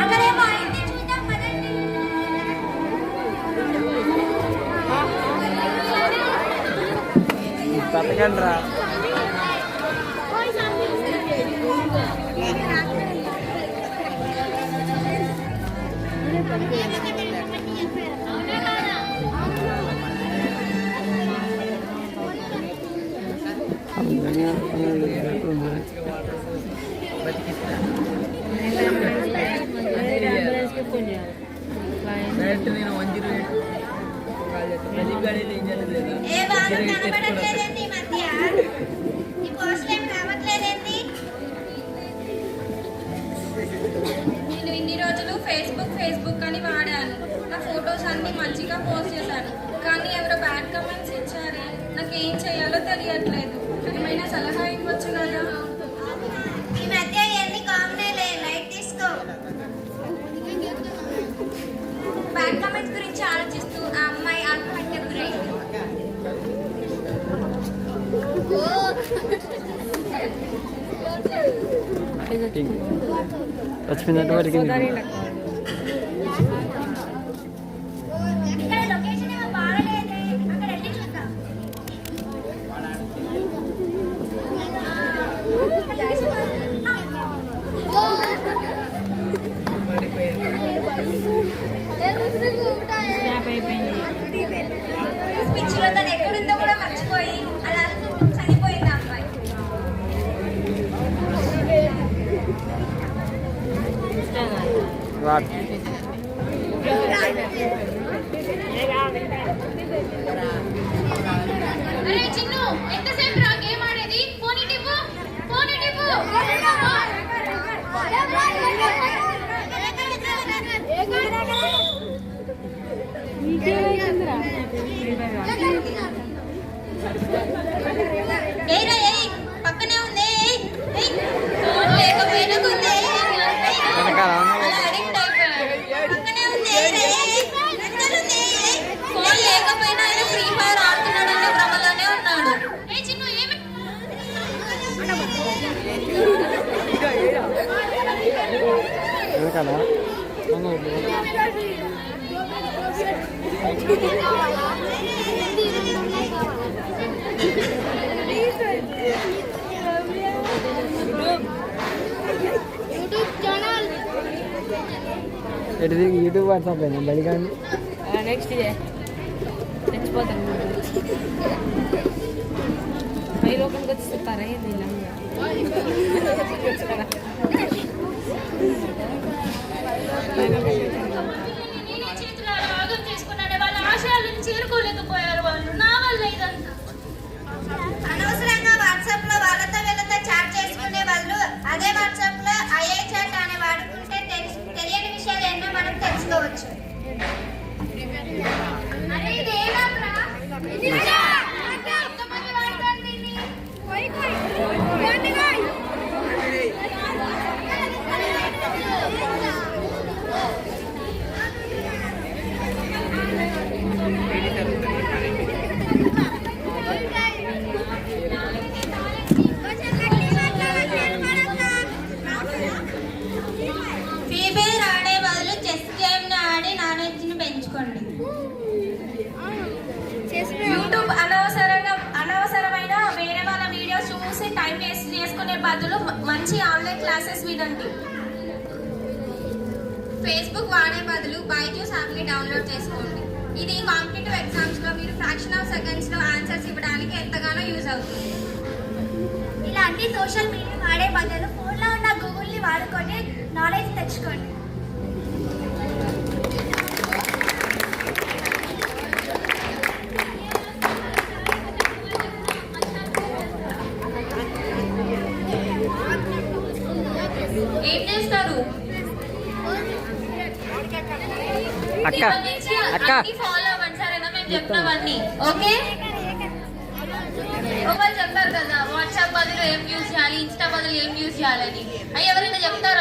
అక్కడేమో అయింది, చూద్దాం పదండి. బతకండి రా. ఏ బాగా కనబడట్లేదండి ఈ మధ్య, ఈ పోస్టులు ఏం రావట్లేదండి. నేను ఇన్ని రోజులు ఫేస్బుక్ అని వాడాను. నా ఫొటోస్ అన్ని మంచిగా పోస్ట్ చేశాను, కానీ ఎవరో బ్యాడ్ కమెంట్స్ ఇచ్చారు. నాకు ఏం చేయాలో తెలియట్లేదు. ఏమైనా సలహా ఇవ్వచ్చు కదా? ఈ మధ్య ఇవన్నీ కామనే, లైట్ తీసుకో. బ్యాడ్ కామెంట్స్ గురించి ఆలోచిస్తూ ఆ అమ్మాయి ఆత్మహత్యకు గురైంది. వచ్చిపోయినట్టు వారికి ఇక్కడ లొకేషన్ ఏమో బాగలేదే, అక్కడ వెళ్ళి చూద్దాం. పిచ్చిలో తను ఎక్కడుందో కూడా మర్చిపోయి అలా చనిపోయింది ఆ అమ్మాయి. అరే చిన్ను ఎంతసేపు రా గేమ్ ఆడేది? ఫోన్ ఇవ్వు, ఫోన్ ఇవ్వు. ఏరా ఏయ్, పక్కనే ఉంది. ఫోన్ లేకపోయినా ఉంది. అలా అడిక్ట్ అయిపోయాడు. పక్కనే ఉంది. ఫోన్ లేకపోయినా ఆయన ఫ్రీ ఫైర్ ఆడుతున్నాడనే భ్రమలోనే ఉన్నాడు. ఏ చిన్ను ఏమి కదా యూట్యూబ్ వాట్సాప్ అయినా బలి కానీ నెక్స్ట్ ఇదే తెచ్చిపోతాను పై లోకంకి వచ్చి చెప్తారా ఏంది నేనే చేతులారా ఆగం చేసుకున్నానే. వాళ్ళ ఆశయాలను చేరుకోలేకపోయారు వాళ్ళు. నా వల్ల ఇదంతా. అనవసరంగా వాట్సాప్ లో వాళ్ళతో వీళ్ళతో చాట్ చేసుకునే వాళ్ళు అదే వాట్సాప్ లో ఐఐ చాట్ అనే వాడుకుంటే తెలియని విషయాలు ఎన్నో మనం తెలుసుకోవచ్చు. అరే ఇదేనా ఎంతమంది వాడతారు దీన్ని? ఫ్రీ ఫైర్ ఆడే బదులు చెస్ గేమ్ ఆడి నాలెడ్జ్ ని పెంచుకోండి. యూట్యూబ్ అనవసరమైన వేరే వాళ్ళ వీడియోస్ చూసి టైం వేస్ట్ చేసుకునే బదులు మంచి ఆన్లైన్ క్లాసెస్ వినండి. ఫేస్బుక్ వాడే బదులు బైజూస్ యాప్ని డౌన్లోడ్ చేసుకోండి. ఇది కాంపిటేటివ్ ఎగ్జామ్స్ లో మీరు ఫ్రాక్షన్ ఆఫ్ సెకండ్స్ లో ఆన్సర్స్ ఇవ్వడానికి ఎంతగానో యూజ్ అవుతుంది. ఇలాంటి సోషల్ మీడియా వాడే బదులు ఫోన్లో ఉన్న గూగుల్ని వాడుకొని నాలెడ్జ్ తెచ్చుకోండి. ఏం చేస్తారు? అక్క అక్క ఫాలో అవ్వండి సరేనా? మేము చెప్తామన్నీ ఓకే. ఒకళ్ళు చెప్తారు కదా వాట్సాప్ బదులు ఏం యూజ్ చేయాలి, ఇన్స్టా బదులు ఏం యూజ్ చేయాలని. అవి ఎవరైనా చెప్తారా?